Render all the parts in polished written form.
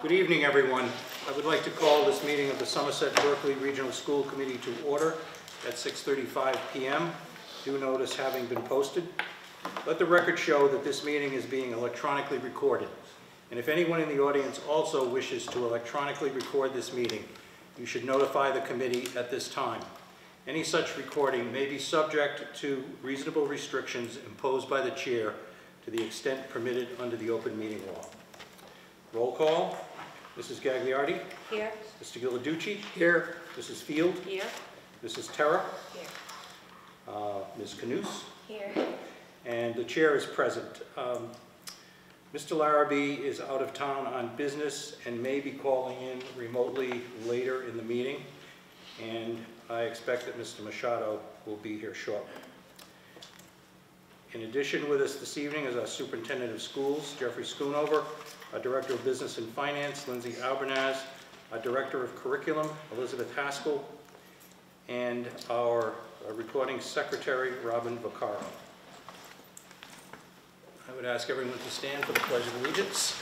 Good evening, everyone. I would like to call this meeting of the Somerset Berkeley Regional School Committee to order at 6:35 p.m. Due notice having been posted. Let the record show that this meeting is being electronically recorded. And if anyone in the audience also wishes to electronically record this meeting, you should notify the committee at this time. Any such recording may be subject to reasonable restrictions imposed by the chair to the extent permitted under the open meeting law. Roll call. Mrs. Gagliardi? Here. Mr. Ghilarducci? Here. Mrs. Field? Here. Mrs. Terra? Here. Ms. Canoose? Here. And the chair is present. Mr. Larrabee is out of town on business and may be calling in remotely later in the meeting. And I expect that Mr. Machado will be here shortly. In addition with us this evening is our Superintendent of Schools, Jeffrey Schoonover, our Director of Business and Finance, Lindsay Albernaz, our Director of Curriculum, Elizabeth Haskell, and our Recording Secretary, Robin Vaccaro. I would ask everyone to stand for the Pledge of Allegiance.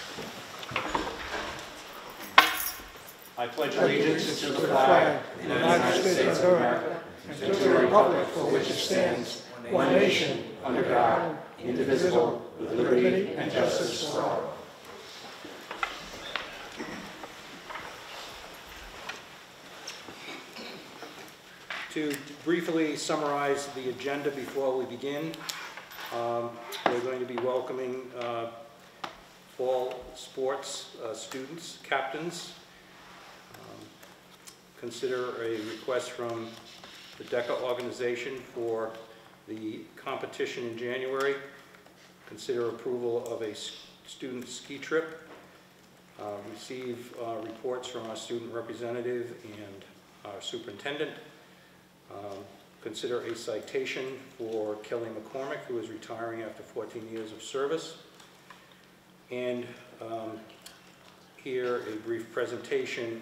I pledge allegiance to the flag of the United States of America and to the republic for which it stands, one nation, under God, indivisible, with liberty and justice for all. To briefly summarize the agenda before we begin, we're going to be welcoming fall sports students, captains. Consider a request from the DECA organization for the competition in January. Consider approval of a student ski trip. Receive reports from our student representative and our superintendent. Consider a citation for Kelly McCormick, who is retiring after 14 years of service. And here a brief presentation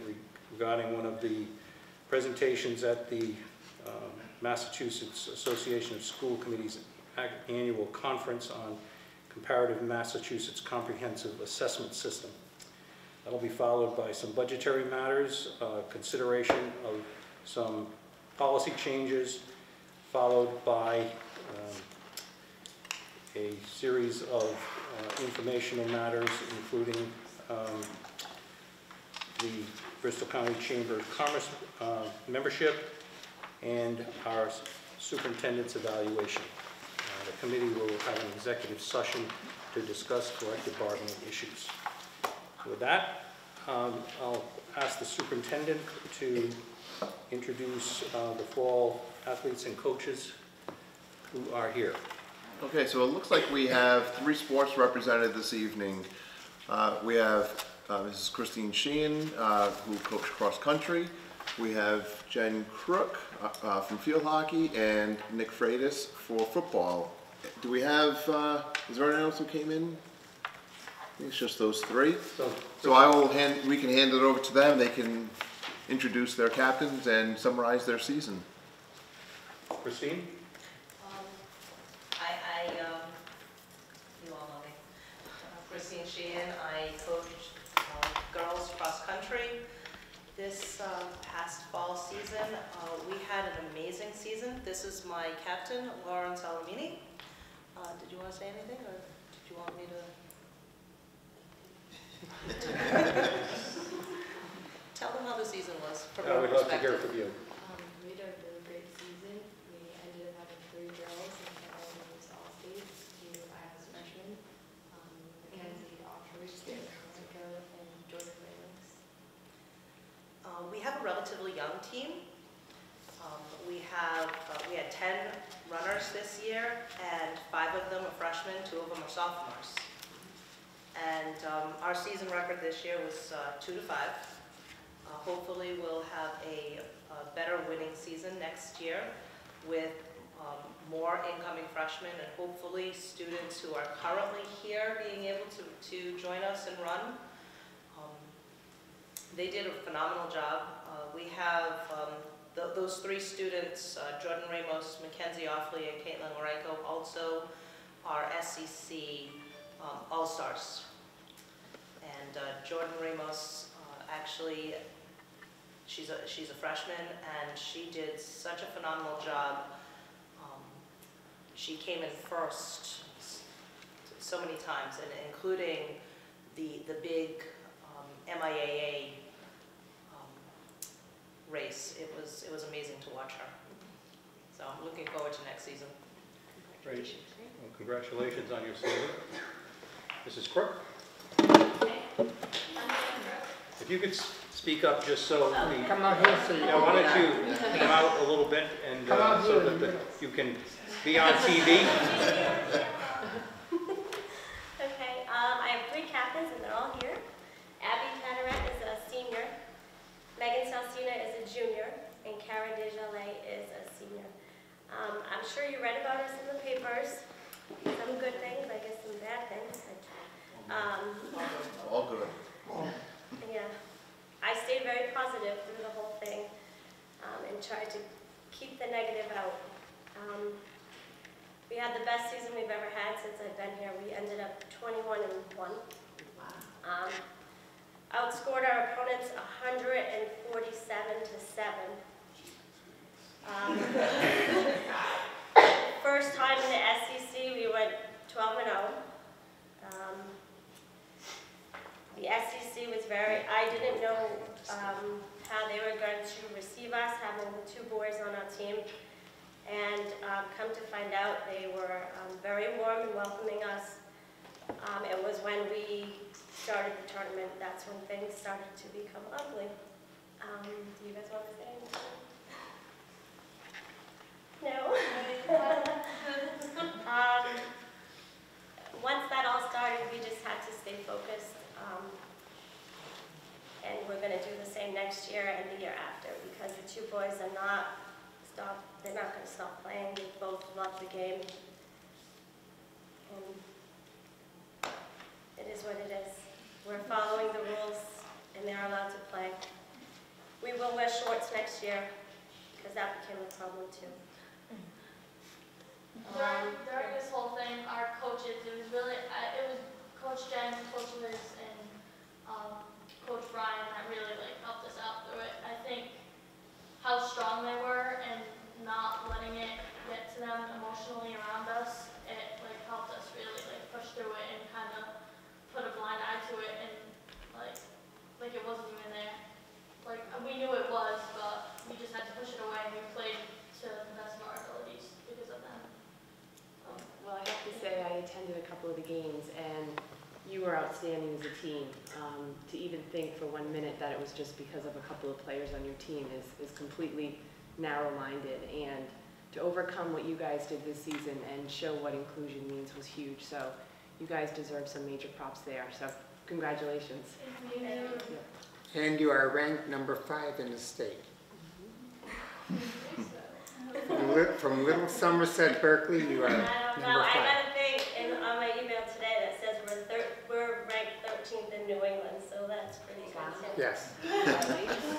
regarding one of the presentations at the Massachusetts Association of School Committees annual conference on Comparative Massachusetts Comprehensive Assessment System. That'll be followed by some budgetary matters, consideration of some policy changes, followed by a series of informational matters, including the Bristol County Chamber of Commerce membership and our superintendent's evaluation. The committee will have an executive session to discuss collective bargaining issues. So with that, I'll ask the superintendent to introduce the fall athletes and coaches who are here. Okay, so it looks like we have 3 sports represented this evening. We have Mrs. Christine Sheehan, who coached cross country. We have Jen Crook from field hockey and Nick Freitas for football. Do we have, is there anyone else who came in? I think it's just those 3. So I will we can hand it over to them. They can introduce their captains and summarize their season. Christine? You all know me. Christine Sheehan. I coached girls cross country. This past fall season, we had an amazing season. This is my captain, Lauren Salamini. Did you want to say anything, or did you want me to? Tell them how the season was from your We'd love to perspective. hear from you. We had a really great season. We ended up having 3 girls and all those all-state to as freshmen. Mackenzie Autry, Mexico, and Jordan Raylinks. We have a relatively young team. We had 10 runners this year, and 5 of them are freshmen, 2 of them are sophomores. And our season record this year was 2-5. Hopefully we'll have a better winning season next year with more incoming freshmen and hopefully students who are currently here being able to join us and run. They did a phenomenal job. We have those 3 students, Jordan Ramos, Mackenzie Offley, and Caitlin Lorenko, also our SEC All-Stars. And Jordan Ramos, actually, she's a freshman, and she did such a phenomenal job. She came in first so many times, and including the big MIAA race. It was amazing to watch her. So I'm looking forward to next season. Great. Well, congratulations on your season. Mrs. Crook? If you could speak up just so we... Come out here so you Yeah, why don't you come out a little bit and so that you can be on TV? Okay, I have 3 captains and they're all here. Abby Panaret is a senior, Megan Salsina is a junior, and Cara Desjardins is a senior. I'm sure you read about us in the papers, some good things, I guess some bad things. All good. Yeah, I stayed very positive through the whole thing and tried to keep the negative out. We had the best season we've ever had since I've been here. We ended up 21-1. Wow. Outscored our opponents 147-7. First time in the SEC, we went 12-0. The SEC was I didn't know how they were going to receive us, having the 2 boys on our team. And come to find out, they were very warm and welcoming us. It was when we started the tournament, that's when things started to become ugly. Do you guys want to say anything? No? Once that all started, we just had to stay focused. And we're going to do the same next year and the year after, because the 2 boys are they're not going to stop playing. They both love the game. And it is what it is. We're following the rules, and they're allowed to play. We will wear shorts next year, because that became a problem too. During this whole thing, our coaches, it was Coach Jen, Coach Liz, and Coach Brian that really helped us out through it. I think how strong they were and not letting it get to them emotionally around us, it helped us really push through it and kind of put a blind eye to it, and like it wasn't even there. We knew it was, but we just had to push it away, and we played to the best of our abilities because of them. Well, I have to say I attended a couple of the games, and you were outstanding as a team. To even think for 1 minute that it was just because of a couple of players on your team is completely narrow-minded, and to overcome what you guys did this season and show what inclusion means was huge. So you guys deserve some major props there. So congratulations. Thank you. And you are ranked number 5 in the state. From Little Somerset, Berkeley, you are I don't know. number 5. I got a thing on my email today that says we're ranked 13th in New England, so that's pretty good. Yes.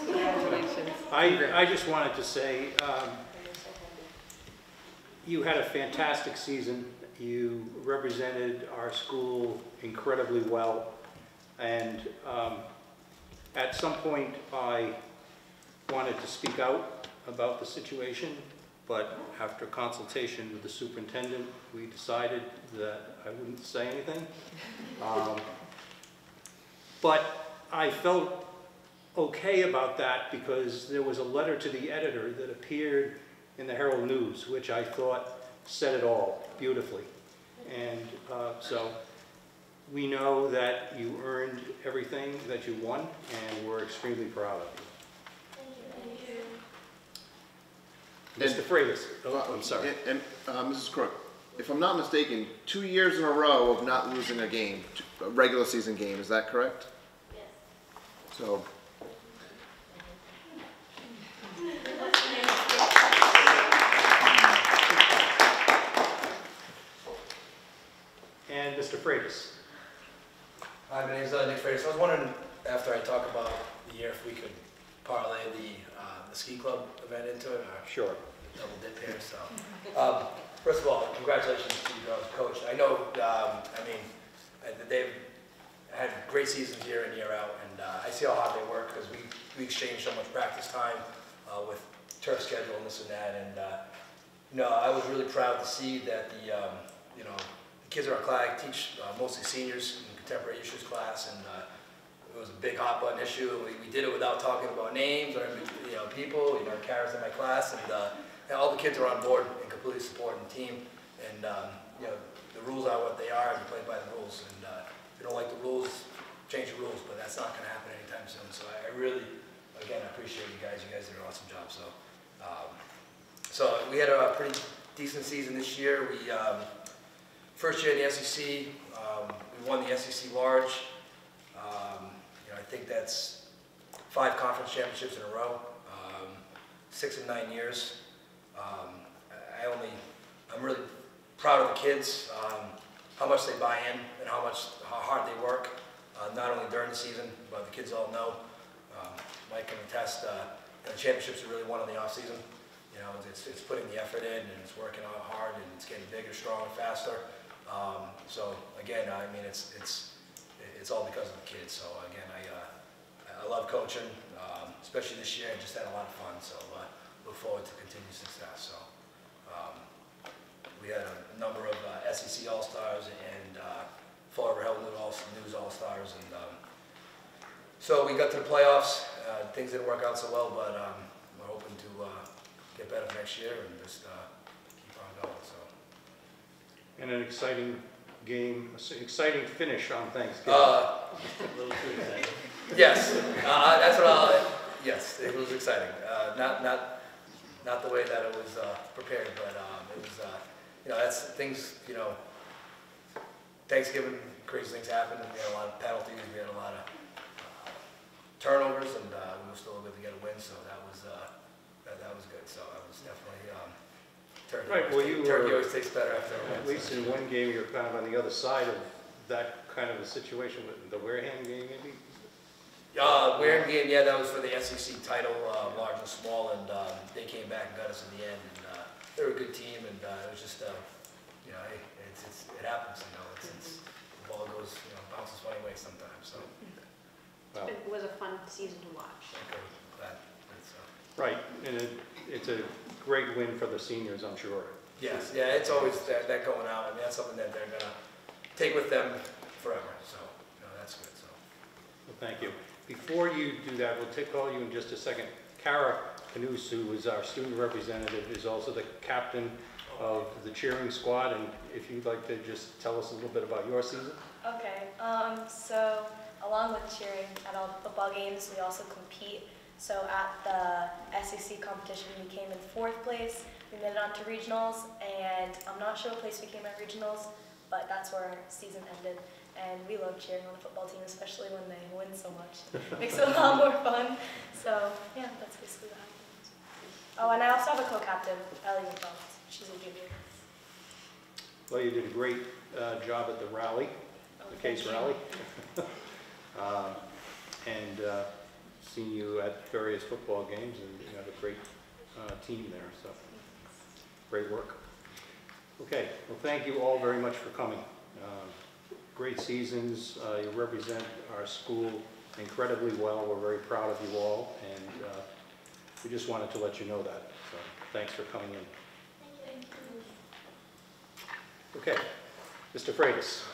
Congratulations. I just wanted to say, you had a fantastic season. You represented our school incredibly well. And at some point, I wanted to speak out about the situation, but after consultation with the superintendent, we decided that I wouldn't say anything. But I felt okay about that because there was a letter to the editor that appeared in the Herald News, which I thought said it all beautifully. And so we know that you earned everything that you won, and we're extremely proud of you. Thank Mr. Freitas. Oh, I'm sorry. And Mrs. Crook, if I'm not mistaken, 2 years in a row of not losing a game, a regular season game, is that correct? Yes. So, And Mr. Freitas. Hi, my name is Nick Freitas. I was wondering, after I talk about the year, if we could parlay the ski club event into it, or Sure. double dip here. So, First of all, congratulations to you girls, Coach. I know, they've had great seasons year in, year out, and I see how hard they work because we exchange so much practice time with turf schedule and this and that, and I was really proud to see that the kids in our class, I teach mostly seniors in contemporary issues class, and it was a big hot button issue. We did it without talking about names or people, characters in my class, and all the kids are on board and completely supporting the team. And the rules are what they are, and you play by the rules. And if you don't like the rules, change the rules, but that's not going to happen anytime soon. So I really, again, I appreciate you guys. You guys did an awesome job. So we had a pretty decent season this year. We first year in the SEC, we won the SEC Large. I think that's 5 conference championships in a row, 6 in 9 years. I'm really proud of the kids, how much they buy in and how hard they work, not only during the season, but the kids all know. Mike can attest, the championships are really won in the off season. It's putting the effort in, and it's working out hard, and it's getting bigger, stronger, faster. So again, it's all because of the kids. So again, I love coaching, especially this year. I just had a lot of fun. So look forward to continued success. So we had a number of SEC All-Stars and Fall River Health News All-Stars, and so we got to the playoffs. Things didn't work out so well, but we're hoping to get better next year and just keep on going. So. And an exciting game, exciting finish on Thanksgiving. A little too exciting. Yes, that's what yes, it was exciting. Not the way that it was prepared, but it was, that's things, Thanksgiving, crazy things happened, and we had a lot of penalties, we had a lot of turnovers, and we were still able to get a win, so that was good. So I was definitely, turkey always tastes better after a win. At least in one game, you're kind of on the other side of that kind of a situation with the Wareham game, maybe? Wareham game, yeah, that was for the SEC title, large and small, and they came back and got us in the end, and they were a good team, and it was just, hey, it happens, the ball goes, bounces funny ways sometimes, so. Well, It was a fun season to watch. Okay, glad. right, and it's a great win for the seniors, I'm sure. Yes, yeah, it's always that going out. I mean, that's something that they're going to take with them forever. So, that's good. So, Well, thank you. Before you do that, we'll call you in just a second. Kara Canoose, who is our student representative, is also the captain of the cheering squad. And if you'd like to just tell us a little bit about your season. Okay, so along with cheering at all the football games, we also compete. So at the SEC competition, we came in 4th place. We made it on to regionals, and I'm not sure what place we came at regionals, but that's where our season ended. And we love cheering on the football team, especially when they win so much. It makes it a lot more fun. So yeah, that's basically what happened. Oh, and I also have a co-captain, Ellie McDonald. She's a junior. Well, you did a great job at the rally, the case rally. Seen you at various football games, and you have a great team there, so great work. Okay, well, thank you all very much for coming. Great seasons. You represent our school incredibly well. We're very proud of you all, and we just wanted to let you know that. So thanks for coming in. Thank you. Okay, Mr. Freitas.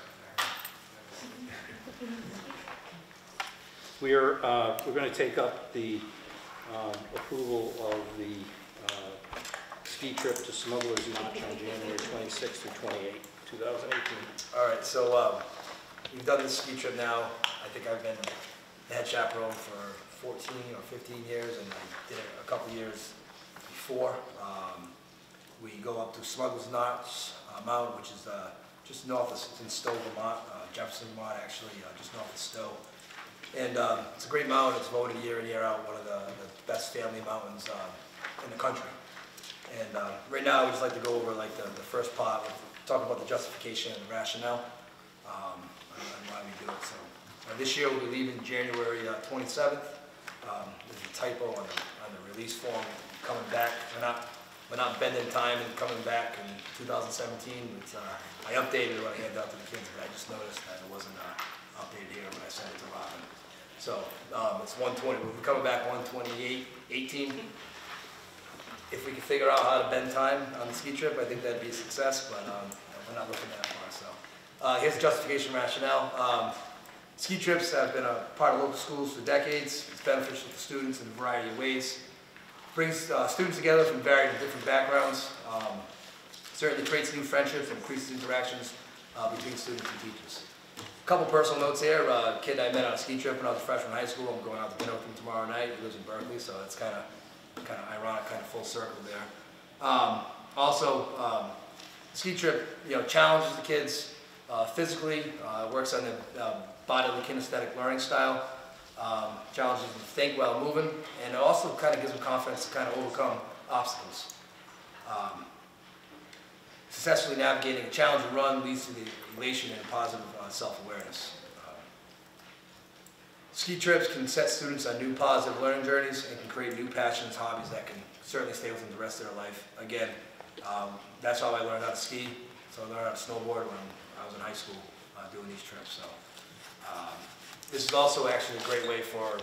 We're going to take up the approval of the ski trip to Smuggler's Notch on January 26th through 28th, 2018. all right. So we've done this ski trip now. I think I've been the head chaperone for 14 or 15 years, and I did it a couple years before. We go up to Smuggler's Notch Mountain, which is just north of, it's in Stowe, Vermont, Jefferson, Vermont, actually, just north of Stowe. And it's a great mountain. It's voted year in, year out one of the best family mountains in the country. And right now, we just like to go over like the first part, talk about the justification and the rationale on why we do it. So this year we'll be leaving January 27th. There's a typo on the release form coming back. We're not but not bending time and coming back in 2017. But, I updated what I handed out to the kids, but I just noticed that it wasn't updated here when I sent it to Robin. So it's 120. We're coming back 128.18. If we can figure out how to bend time on the ski trip, I think that'd be a success. But we're not looking that far. So here's the justification rationale. Ski trips have been a part of local schools for decades. It's beneficial to students in a variety of ways. Brings students together from varied and different backgrounds. Certainly creates new friendships and increases interactions between students and teachers. A couple personal notes here. A kid I met on a ski trip when I was a freshman in high school. I'm going out to dinner with him tomorrow night. He lives in Berkeley, so it's kind of ironic, kind of full circle there. Also, ski trip, challenges the kids physically. Works on the bodily kinesthetic learning style. Challenges them to think while moving, and it also kind of gives them confidence to kind of overcome obstacles. Successfully navigating a challenging run leads to the elation and positive self-awareness. Ski trips can set students on new positive learning journeys and can create new passions, hobbies that can certainly stay with them the rest of their life. Again, that's how I learned how to ski. So I learned how to snowboard when I was in high school doing these trips. So this is also actually a great way for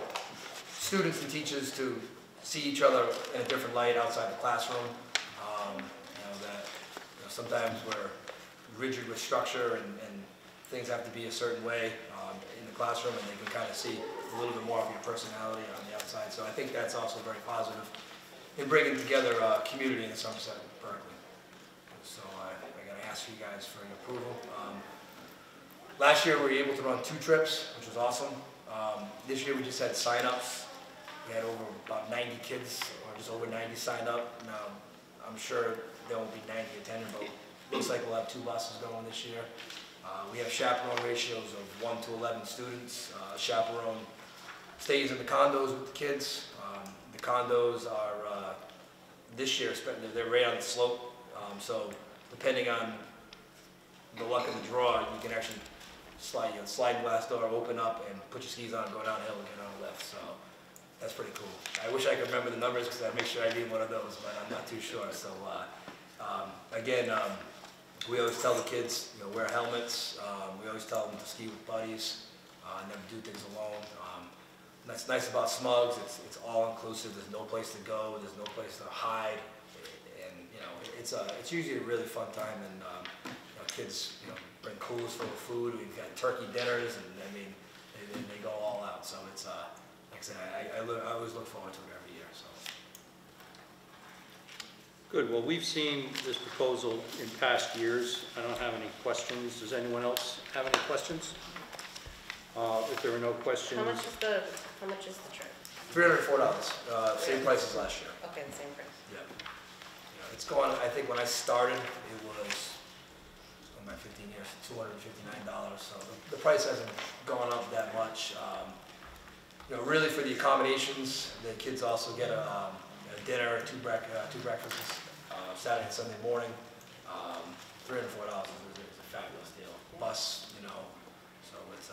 students and teachers to see each other in a different light outside the classroom. Sometimes we're rigid with structure and things have to be a certain way in the classroom, and they can kind of see a little bit more of your personality on the outside. So I think that's also very positive in bringing together a community in the Somerset Berkeley. So I got to ask you guys for your approval. Last year we were able to run 2 trips, which was awesome. This year we just had sign-ups. We had over about 90 kids, or just over 90 signed up. Now, I'm sure there won't be 90 attending, but it looks like we'll have 2 buses going this year. We have chaperone ratios of 1 to 11 students. Chaperone stays in the condos with the kids. The condos are, this year, they're right on the slope. So depending on the luck of the draw, you can actually slide glass door, open up, and put your skis on, go downhill, and get on a lift. So that's pretty cool. I wish I could remember the numbers because I'd make sure I need one of those, but I'm not too sure. So again, we always tell the kids, wear helmets. We always tell them to ski with buddies, never do things alone. That's nice about Smugs. It's all inclusive. There's no place to go. There's no place to hide, and it's usually a really fun time. And kids, bring coolers full of food. We've got turkey dinners, and I mean, they go all out. So it's like I said, I always look forward to it every year. So. Good. Well, we've seen this proposal in past years. I don't have any questions. Does anyone else have any questions? If there are no questions. How much is the trip? $304. Same price as last year. Okay, the same price. Yeah. It's going. I think when I started, it was going back 15 years, $259. So the price hasn't gone up that much. Really for the accommodations, the kids also get a dinner, two breakfasts, Saturday and Sunday morning. $304 is a fabulous deal. Bus, so it's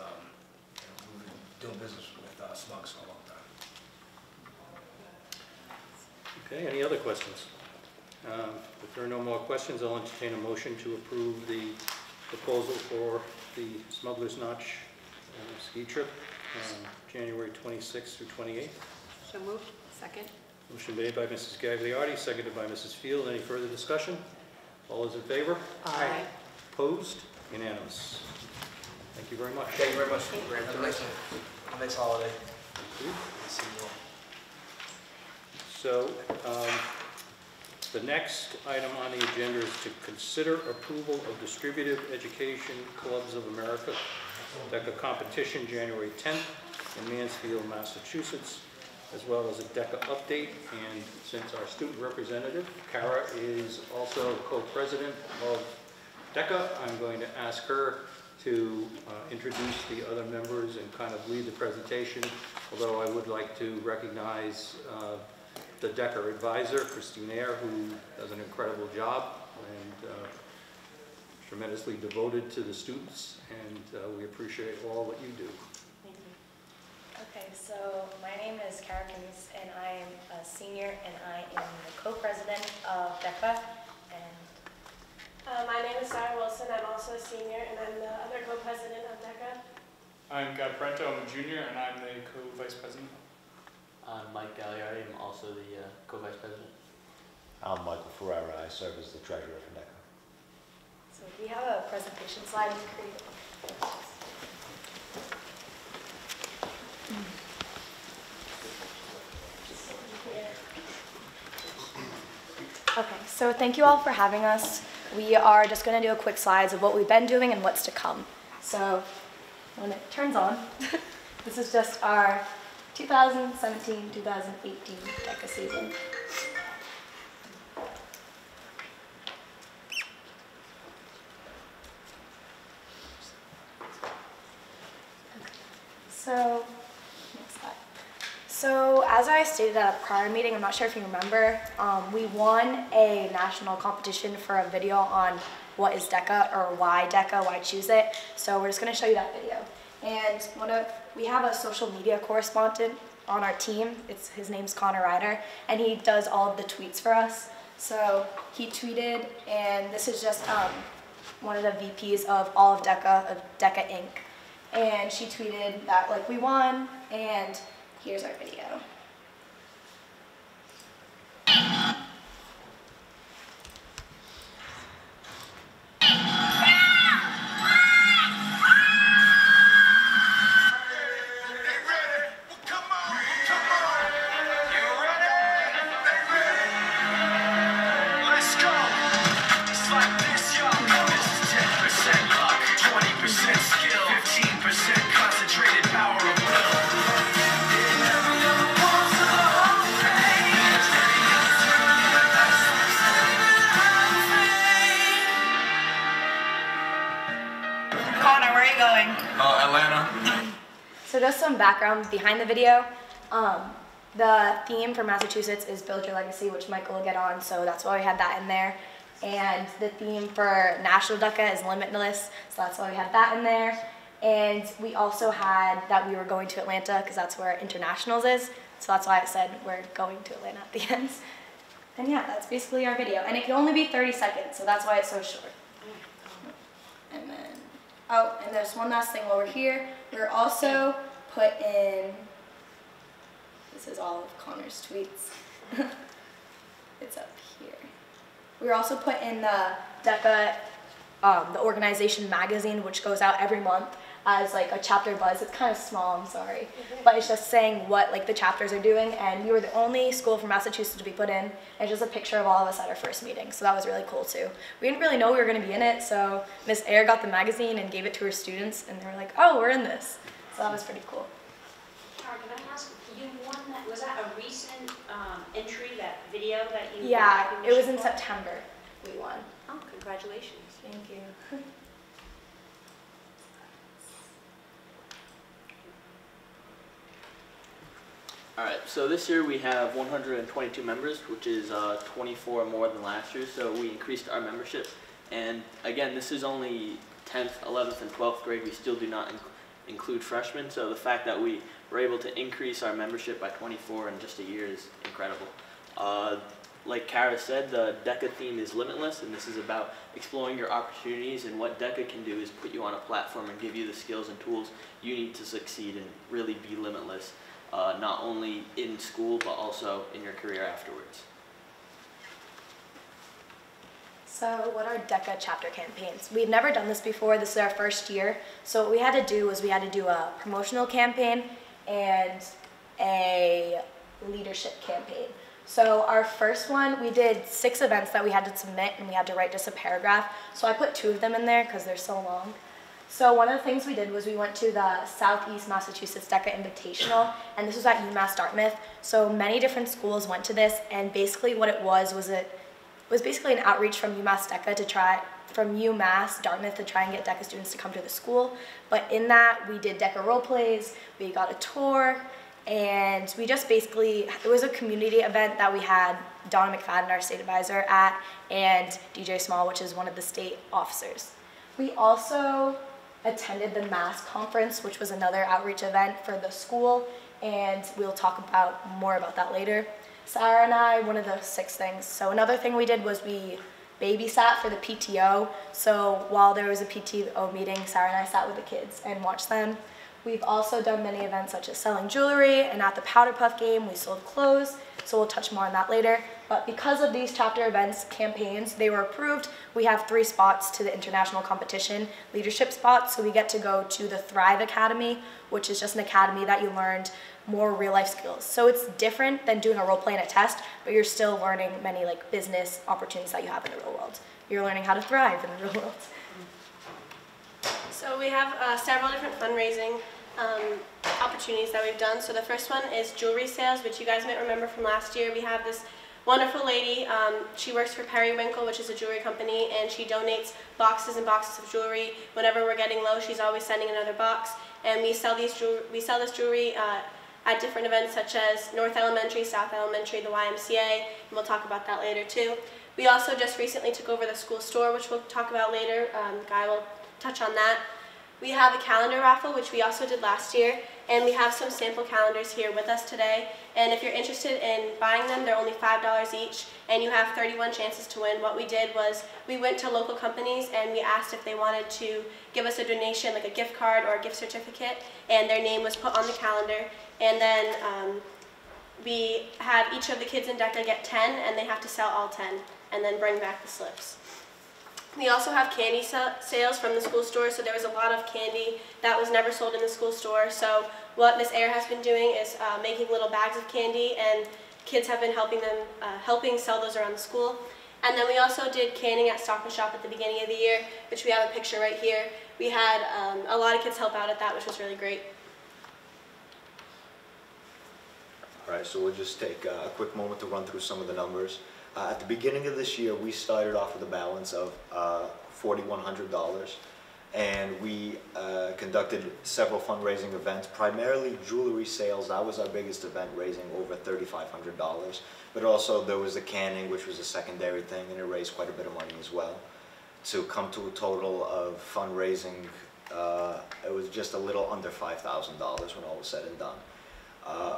we've been doing business with Smugs for a long time. Okay, any other questions? If there are no more questions, I'll entertain a motion to approve the proposal for the Smuggler's Notch ski trip, January 26th through 28th. So moved. Second. Motion made by Mrs. Gagliardi, seconded by Mrs. Field. Any further discussion? All those in favor? Aye. Opposed? Unanimous. Thank you very much. Thank you very much. Have a nice holiday. Thank you. See you all. So, the next item on the agenda is to consider approval of Distributive Education Clubs of America DECA competition January 10th in Mansfield, Massachusetts, as well as a DECA update. And since our student representative, Kara, is also co-president of DECA, I'm going to ask her to introduce the other members and kind of lead the presentation, although I would like to recognize the DECA advisor, Christine Ayer, who does an incredible job and tremendously devoted to the students, and we appreciate all that you do. Thank you. Okay, Okay, so my name is Kara Kimmins, and I am a senior, and I am the co-president of DECA. And My name is Sarah Wilson. I'm also a senior, and I'm the other co-president of DECA. I'm Guy Parento, I'm a junior, and I'm the co-vice president. I'm Mike Gagliardi, I'm also the co-vice president. I'm Michael Ferrera, I serve as the treasurer for DECA. so we have a presentation slide to create. Okay, so thank you all for having us. We are just going to do a quick slides of what we've been doing and what's to come. So when it turns on, this is just our 2017-2018 DECA season. So, next slide. So, as I stated at a prior meeting, I'm not sure if you remember, we won a national competition for a video on what is DECA, or why DECA, why choose it. So we're just going to show you that video. And we have a social media correspondent on our team. His name's Connor Ryder, and he does all of the tweets for us. So he tweeted, and this is just one of the VPs of all of DECA Inc. And she tweeted that like we won, and here's our video. So just some background behind the video. The theme for Massachusetts is Build Your Legacy, which Michael will get on, so that's why we had that in there. And the theme for National DECA is Limitless, so that's why we had that in there. And we also had that we were going to Atlanta, because that's where Internationals is, so that's why I said we're going to Atlanta at the end. And yeah, that's basically our video. And it can only be 30 seconds, so that's why it's so short. And then, oh, and there's one last thing over here. We're also put in, this is all of Connor's tweets. It's up here. We were also put in the DECA, the organization magazine, which goes out every month as like a chapter buzz. It's kind of small, I'm sorry. But it's just saying what like the chapters are doing, and we were the only school from Massachusetts to be put in. And just a picture of all of us at our first meeting, so that was really cool too. We didn't really know we were going to be in it, so Miss Ayer got the magazine and gave it to her students, and they were like, oh, we're in this. So that was pretty cool. Tara, can I ask, you won that, was that a recent entry, that video that you Yeah, got it was in for? September we won. Oh, congratulations. Thank you. Alright, so this year we have 122 members, which is 24 more than last year, so we increased our membership. And again, this is only 10th, 11th, and 12th grade. We still do not include freshmen, so the fact that we were able to increase our membership by 24 in just a year is incredible. Like Kara said, the DECA theme is Limitless, and this is about exploring your opportunities, and what DECA can do is put you on a platform and give you the skills and tools you need to succeed and really be limitless, not only in school, but also in your career afterwards. So what are DECA chapter campaigns? We've never done this before. This is our first year. So what we had to do was we had to do a promotional campaign and a leadership campaign. So our first one, we did 6 events that we had to submit, and we had to write just a paragraph. So I put 2 of them in there because they're so long. So one of the things we did was we went to the Southeast Massachusetts DECA Invitational, and this was at UMass Dartmouth. So many different schools went to this, and basically what it was basically an outreach from UMass Dartmouth to try and get DECA students to come to the school. But in that, we did DECA role plays, we got a tour, and we just basically, it was a community event that we had Donna McFadden, our state advisor, at, and DJ Small, which is one of the state officers. We also attended the MASS conference, which was another outreach event for the school, and we'll talk more about that later. Sarah and I, one of the 6 things. So another thing we did was we babysat for the PTO. So while there was a PTO meeting, Sarah and I sat with the kids and watched them. We've also done many events such as selling jewelry, and at the Powder Puff game we sold clothes, so we'll touch more on that later. But because of these chapter events campaigns, they were approved. We have 3 spots to the international competition leadership spots, so we get to go to the Thrive Academy, which is just an academy that you learned more real life skills. So it's different than doing a role play and a test, but you're still learning many like business opportunities that you have in the real world. You're learning how to thrive in the real world. So we have several different fundraising opportunities that we've done. So the first one is jewelry sales, which you guys might remember from last year. We have this wonderful lady. She works for Periwinkle, which is a jewelry company, and she donates boxes and boxes of jewelry. Whenever we're getting low, she's always sending another box. And we sell this jewelry at different events such as North Elementary, South Elementary, the YMCA, and we'll talk about that later too. We also just recently took over the school store, which we'll talk about later. Guy will touch on that. We have a calendar raffle, which we also did last year, and we have some sample calendars here with us today. And if you're interested in buying them, they're only $5 each, and you have 31 chances to win. What we did was we went to local companies and we asked if they wanted to give us a donation, like a gift card or a gift certificate, and their name was put on the calendar. And then we have each of the kids in DECA get 10, and they have to sell all 10, and then bring back the slips. We also have candy sales from the school store, so there was a lot of candy that was never sold in the school store. So what Miss Ayer has been doing is making little bags of candy, and kids have been helping sell those around the school. And then we also did canning at Stop and Shop at the beginning of the year, which we have a picture right here. We had a lot of kids help out at that, which was really great. All right, so we'll just take a quick moment to run through some of the numbers. At the beginning of this year, we started off with a balance of $4,100, and we conducted several fundraising events, primarily jewelry sales. That was our biggest event, raising over $3,500. But also there was the canning, which was a secondary thing, and it raised quite a bit of money as well. To come to a total of fundraising, it was just a little under $5,000 when all was said and done.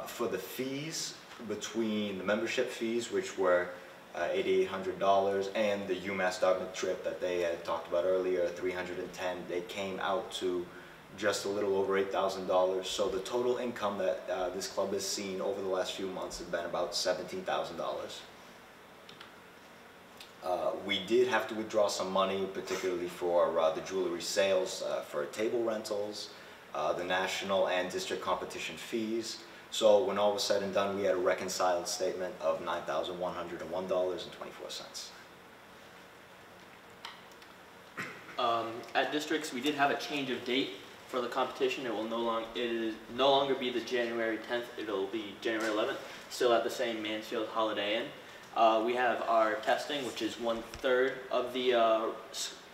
For the fees, between the membership fees, which were $8,800, and the UMass Dartmouth trip that they had talked about earlier, $310, they came out to just a little over $8,000. So the total income that this club has seen over the last few months has been about $17,000. We did have to withdraw some money, particularly for the jewelry sales, for table rentals, the national and district competition fees. So when all was said and done, we had a reconciled statement of $9,101.24. At districts, we did have a change of date for the competition. It will no longer be the January 10th. It'll be January 11th, still at the same Mansfield Holiday Inn. We have our testing, which is 1/3 of the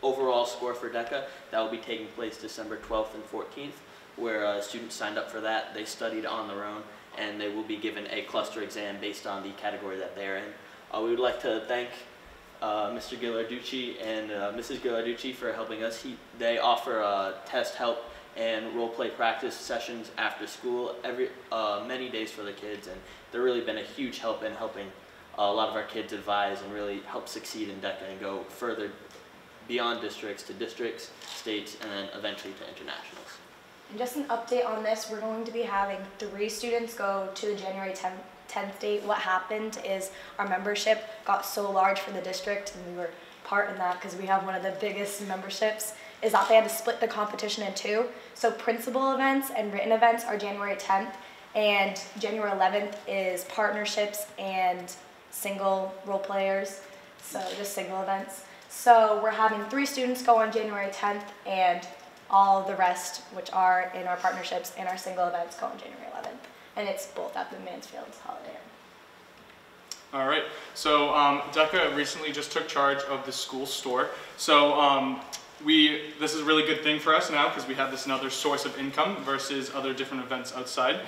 overall score for DECA. That will be taking place December 12th and 14th. Where students signed up for that. They studied on their own, and they will be given a cluster exam based on the category that they're in. We would like to thank Mr. Ghilarducci and Mrs. Ghilarducci for helping us. They offer test help and role play practice sessions after school many days for the kids, and they've really been a huge help in helping a lot of our kids advise and really help succeed in DECA and go further beyond districts to districts, states, and then eventually to internationals. And just an update on this, we're going to be having 3 students go to the January 10th date. What happened is our membership got so large for the district, and we were part in that because we have one of the biggest memberships, is that they had to split the competition in 2. So principal events and written events are January 10th, and January 11th is partnerships and single role players, so just single events. So we're having 3 students go on January 10th, and all the rest, which are in our partnerships and our single events, go on January 11th. And it's both at the Mansfield Holiday Inn. All right, so DECA recently just took charge of the school store. So this is a really good thing for us now because we have this another source of income versus other different events outside.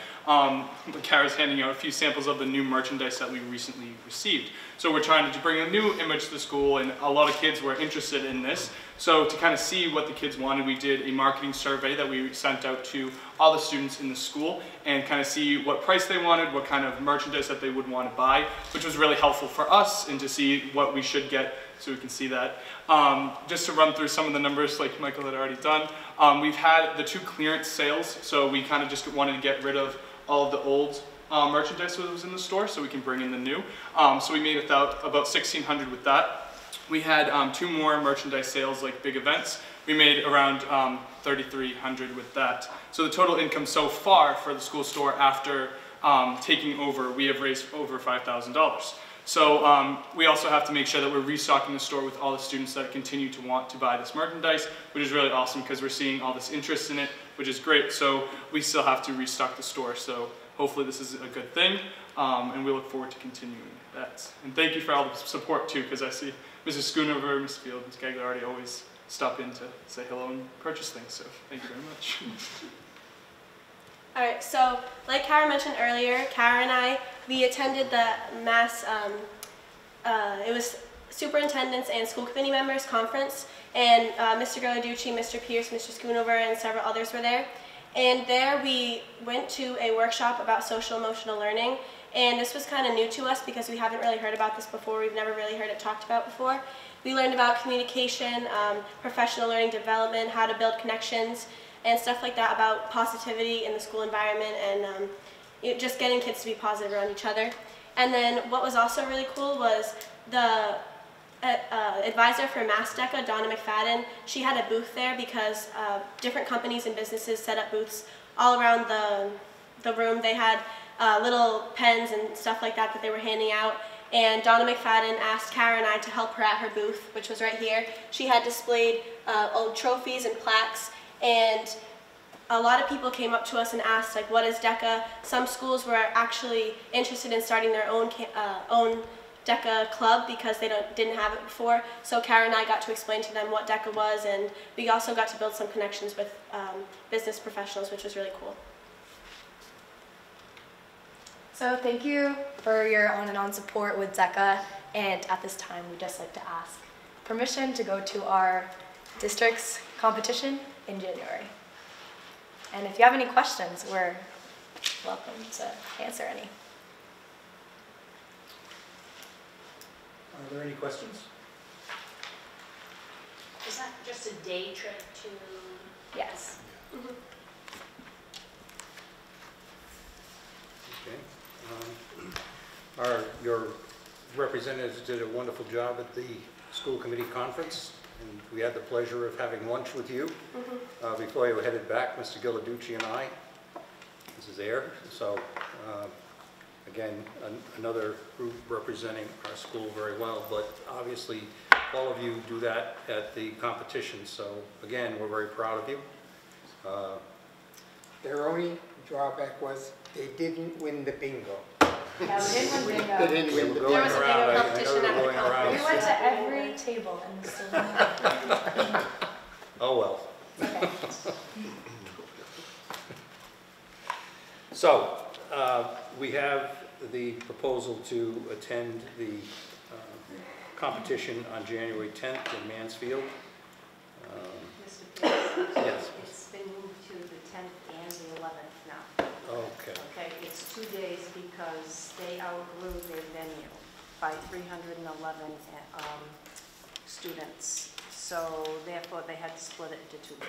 Kara's handing out a few samples of the new merchandise that we recently received. So we're trying to bring a new image to the school, and a lot of kids were interested in this. So to kind of see what the kids wanted, we did a marketing survey that we sent out to all the students in the school and kind of see what price they wanted, what kind of merchandise that they would want to buy, which was really helpful for us and to see what we should get so we can see that. Just to run through some of the numbers like Michael had already done, we've had the 2 clearance sales, so we kind of just wanted to get rid of all of the old merchandise that was in the store so we can bring in the new. So we made about $1,600 with that. We had 2 more merchandise sales like big events. We made around $3,300 with that. So the total income so far for the school store after taking over, we have raised over $5,000. So we also have to make sure that we're restocking the store with all the students that continue to want to buy this merchandise, which is really awesome because we're seeing all this interest in it, which is great. So we still have to restock the store. So hopefully this is a good thing, and we look forward to continuing that. And thank you for all the support too, because I see Mrs. Schoonover, Ms. Field, Ms. Gagliardi always stop in to say hello and purchase things, so thank you very much. All right, so like Kara mentioned earlier, Kara and I, we attended the Mass, it was superintendents and school committee members conference, and Mr. Galaducci, Mr. Pierce, Mr. Schoonover, and several others were there. And there we went to a workshop about social emotional learning, and this was kind of new to us because we haven't really heard about this before. We've never really heard it talked about before. We learned about communication, professional learning development, how to build connections, and stuff like that about positivity in the school environment and just getting kids to be positive around each other. And then what was also really cool was the advisor for MassDeca, Donna McFadden. She had a booth there because different companies and businesses set up booths all around the room. They had little pens and stuff like that that they were handing out. And Donna McFadden asked Kara and I to help her at her booth, which was right here. She had displayed old trophies and plaques, and a lot of people came up to us and asked, like, what is DECA? Some schools were actually interested in starting their own DECA club because they didn't have it before. So Kara and I got to explain to them what DECA was, and we also got to build some connections with business professionals, which was really cool. So thank you for your on and on support with DECA, and at this time we'd just like to ask permission to go to our district's competition in January. And if you have any questions, we're welcome to answer any. Are there any questions? Is that just a day trip to? Yes. Mm-hmm. Okay. Your representatives did a wonderful job at the school committee conference, and we had the pleasure of having lunch with you before you headed back, Mr. Galaducci and I. This is Air. So again, another group representing our school very well, but obviously all of you do that at the competition. So again, we're very proud of you. Their only drawback was they didn't win the bingo. Yeah, we didn't win bingo. They didn't win the bingo. There was a bingo competition at the conference. We went to every table and we still didn't. Oh well. Okay. So, we have the proposal to attend the competition on January 10th in Mansfield. Mr. Pierce? Yes. It's been moved to the 10th and the 11th now. Okay. Okay, it's 2 days because they outgrew their venue by 311 students. So therefore, they had to split it into 2 days.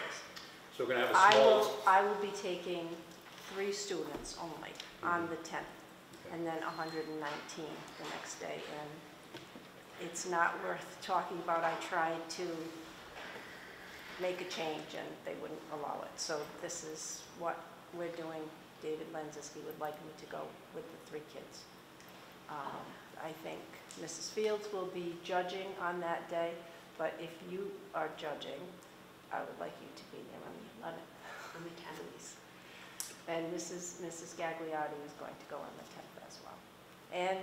So we're going to have a small... I will be taking 3 students only on the 10th, and then 119 the next day. And it's not worth talking about. I tried to make a change, and they wouldn't allow it. So this is what we're doing. David Lenzinski would like me to go with the 3 kids. I think Mrs. Fields will be judging on that day, but if you are judging, I would like you to be there on the 11th. On the 10th. And Mrs. Gagliardi is going to go on the 10th as well. And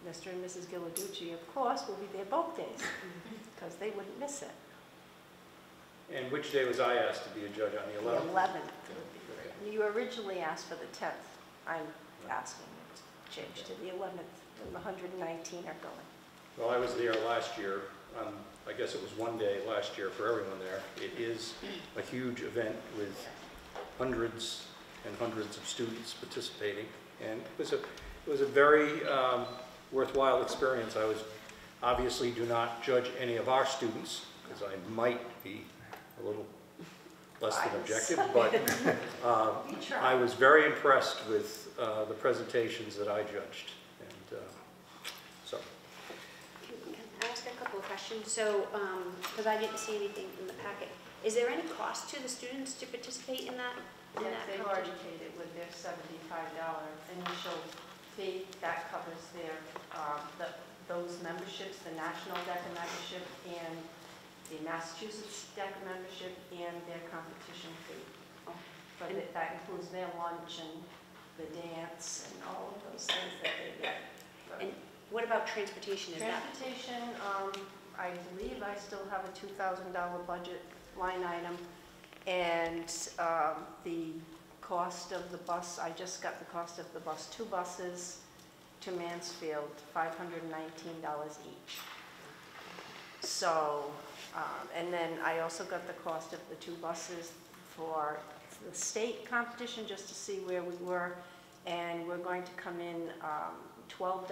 Mr. and Mrs. Galaducci, of course, will be there both days because they wouldn't miss it. And which day was I asked to be a judge on? The 11th? The 11th would be great. You originally asked for the 10th. I'm asking you to change to the 11th, and the 119 are going. Well, I was there last year, I guess it was one day last year for everyone there. It is a huge event with hundreds and hundreds of students participating, and it was a very worthwhile experience. I obviously do not judge any of our students, because I might be a little less than objective, but I was very impressed with the presentations that I judged. And so. Can I ask a couple of questions? So, because I didn't see anything in the packet, is there any cost to the students to participate in that? Yes, they've already paid it with their $75 initial fee. That covers their, those memberships, the National DECA membership and the Massachusetts DECA membership and their competition fee. But that includes their lunch and the dance and all of those things that they get. And what about transportation? Transportation, I believe I still have a $2,000 budget line item. And the cost of the bus, I just got the cost of the bus, 2 buses to Mansfield, $519 each. So, and then I also got the cost of the 2 buses for the state competition, just to see where we were. And we're going to come in $12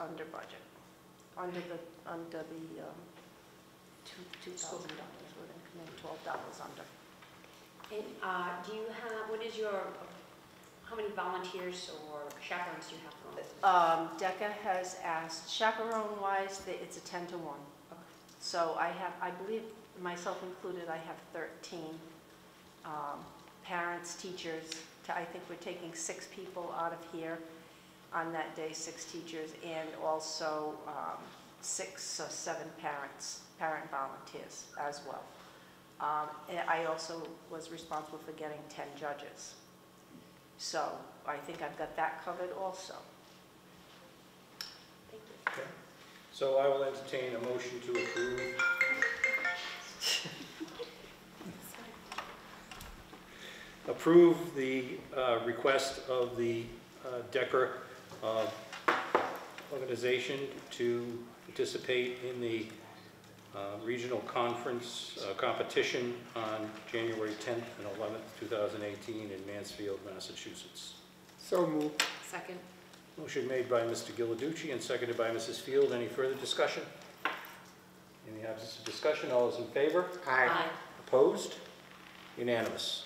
under budget, under the $2,000. We're going to come in $12 under. And do you have, what is your, how many volunteers or chaperones do you have going? DECA has asked, chaperone-wise, it's a 10 to 1. Okay. So I have, I believe, myself included, I have 13 parents, teachers. I think we're taking 6 people out of here on that day, 6 teachers, and also 6 or 7 parent volunteers as well. And I also was responsible for getting 10 judges. So I think I've got that covered also. Thank you. Okay. So I will entertain a motion to approve the request of the DECA organization to participate in the regional conference competition on January 10th and 11th, 2018 in Mansfield, Massachusetts. So moved. Second. Motion made by Mr. Ghilarducci and seconded by Mrs. Field. Any further discussion? In the absence of discussion, all those in favor? Aye. Opposed? Unanimous.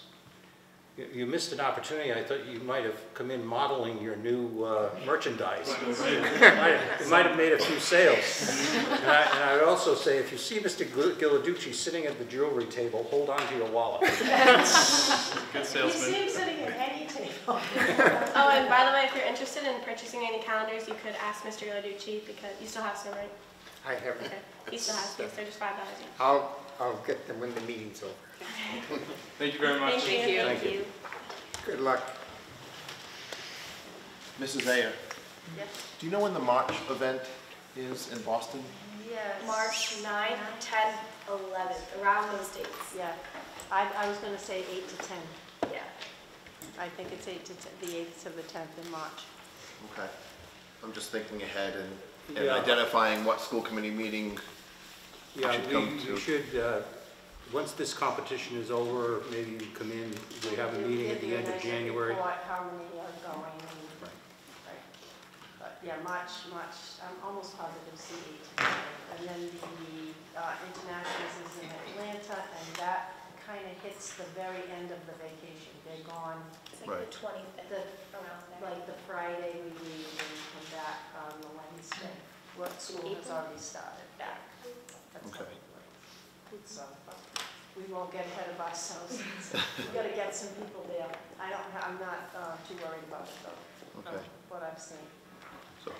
You missed an opportunity. I thought you might have come in modeling your new merchandise. You might have made a few sales. And I would also say, if you see Mr. Ghilarducci sitting at the jewelry table, hold on to your wallet. Good salesman. You see him sitting at any table. Oh, and by the way, if you're interested in purchasing any calendars, you could ask Mr. Ghilarducci, because you still have some, right? I haven't. Okay. He still has some. They're just $5 each. I'll get them when the meeting's over. Thank you very much. Thank you. Thank you. Good luck. Mrs. Ayer, Yes. do you know when the March event is in Boston? Yes. March 9th, 10th, 11th, around those dates. Yeah. I was going to say 8 to 10. Yeah. I think it's 8 to 10, the 8th to the 10th in March. Okay. I'm just thinking ahead and Yeah. identifying what school committee meeting we Yeah, should come to. we should, once this competition is over, maybe you come in, we have a meeting at the end of January. Report how many are going. Right. Right. But yeah, March, I'm almost positive C 8 to 10. And then the internationals is in Atlanta, and that kind of hits the very end of the vacation. They're gone. It's like the 25th, around there. Like the Friday we leave and come back on the Wednesday. What school has already started back. That's how Okay. it works. So we won't get ahead of ourselves. We've got to get some people there. I'm not too worried about it though. Okay. What I've seen. So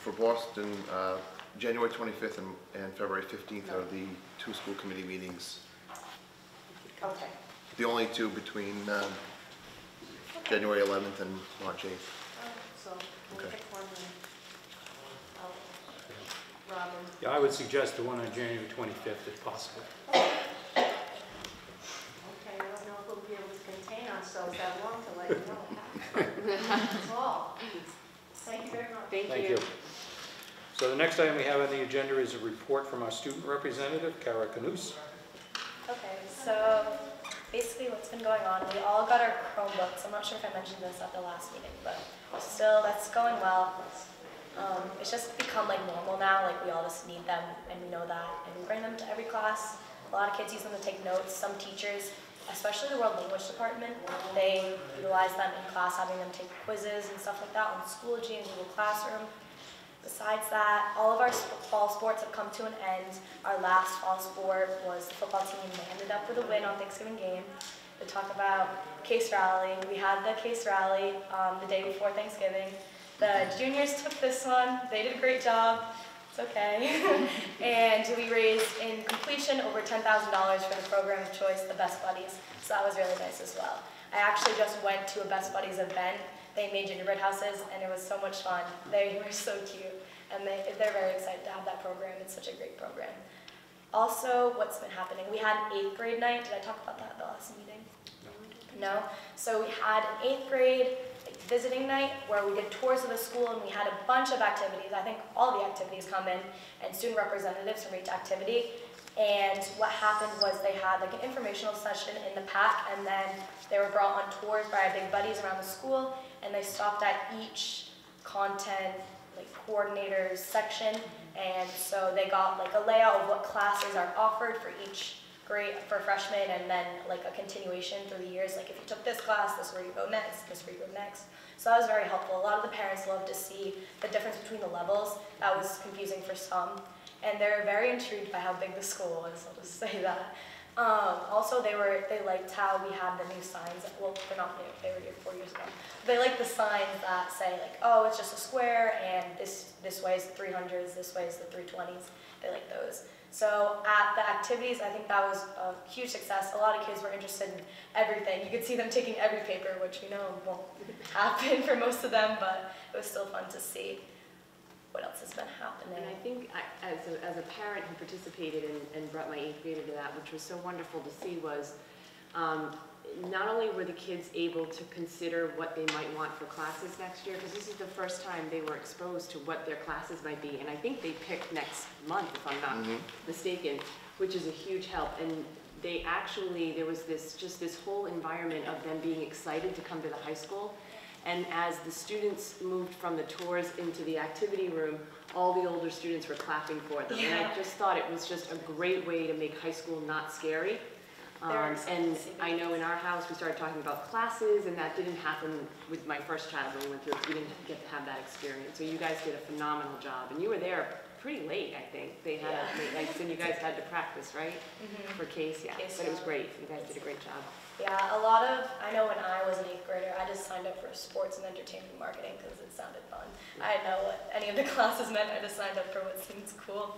for Boston, January 25th and February 15th are the 2 school committee meetings. Okay. The only 2 between January 11th and March 8th. So we'll Okay. pick one and Robin. Yeah, I would suggest the one on January 25th if possible. Okay, I don't know if we'll be able to contain ourselves that long to let you know what happened. That's all. Thank you very much. Thank you. So the next item we have on the agenda is a report from our student representative, Kara Canus. Okay, so basically what's been going on, we all got our Chromebooks. I'm not sure if I mentioned this at the last meeting, but still, that's going well. It's just become like normal now, like we all just need them and we know that, and we bring them to every class. A lot of kids use them to take notes. Some teachers, especially the world language department, they utilize them in class, having them take quizzes and stuff like that on Schoology and Google Classroom. Besides that, all of our fall sports have come to an end. Our last fall sport was the football team. They ended up with a win on Thanksgiving game. To talk about Case Rally, we had the Case Rally the day before Thanksgiving. The juniors took this one. They did a great job. It's okay. And we raised in completion over $10,000 for the program of choice, the Best Buddies. So that was really nice as well. I actually just went to a Best Buddies event. They made gingerbread houses, and it was so much fun. They were so cute, and they're very excited to have that program. It's such a great program. Also, what's been happening? We had an 8th grade night. Did I talk about that at the last meeting? No? So we had an 8th grade visiting night where we did tours of the school, and we had a bunch of activities. I think all the activities come in, and student representatives from each activity. And what happened was they had like an informational session in the pack, and then they were brought on tours by our big buddies around the school, and they stopped at each content like coordinator's section, and so they got like a layout of what classes are offered for each grade for freshmen, and then like a continuation through the years. Like if you took this class, this is where you go next, this is where you go next. So that was very helpful. A lot of the parents loved to see the difference between the levels. That was confusing for some. And they're very intrigued by how big the school was, I'll just say that. Also, they liked how we had the new signs. Well, they're not new, they were here 4 years ago. They like the signs that say like, oh, it's just a square, and this way is the 300s, this way is the 320s. They like those. So at the activities, I think that was a huge success. A lot of kids were interested in everything. You could see them taking every paper, which we know won't happen for most of them, but it was still fun to see. What else has been happening? And I think as a parent who participated and brought my 8th grader to that, which was so wonderful to see, was not only were the kids able to consider what they might want for classes next year, because this is the first time they were exposed to what their classes might be, and I think they picked next month, if I'm not mistaken, which is a huge help. And they actually, there was just this whole environment of them being excited to come to the high school. And as the students moved from the tours into the activity room, all the older students were clapping for them. Yeah. And I just thought it was just a great way to make high school not scary. And I know in our house we started talking about classes, and that didn't happen with my first child when we went through it. We didn't get to have that experience. So you guys did a phenomenal job. And you were there pretty late, I think. They had and you guys had to practice, right? For Case, yeah. But it was great. You guys did a great job. Yeah, I know when I was an 8th grader, I just signed up for sports and entertainment marketing because it sounded fun. I didn't know what any of the classes meant, I just signed up for what seems cool.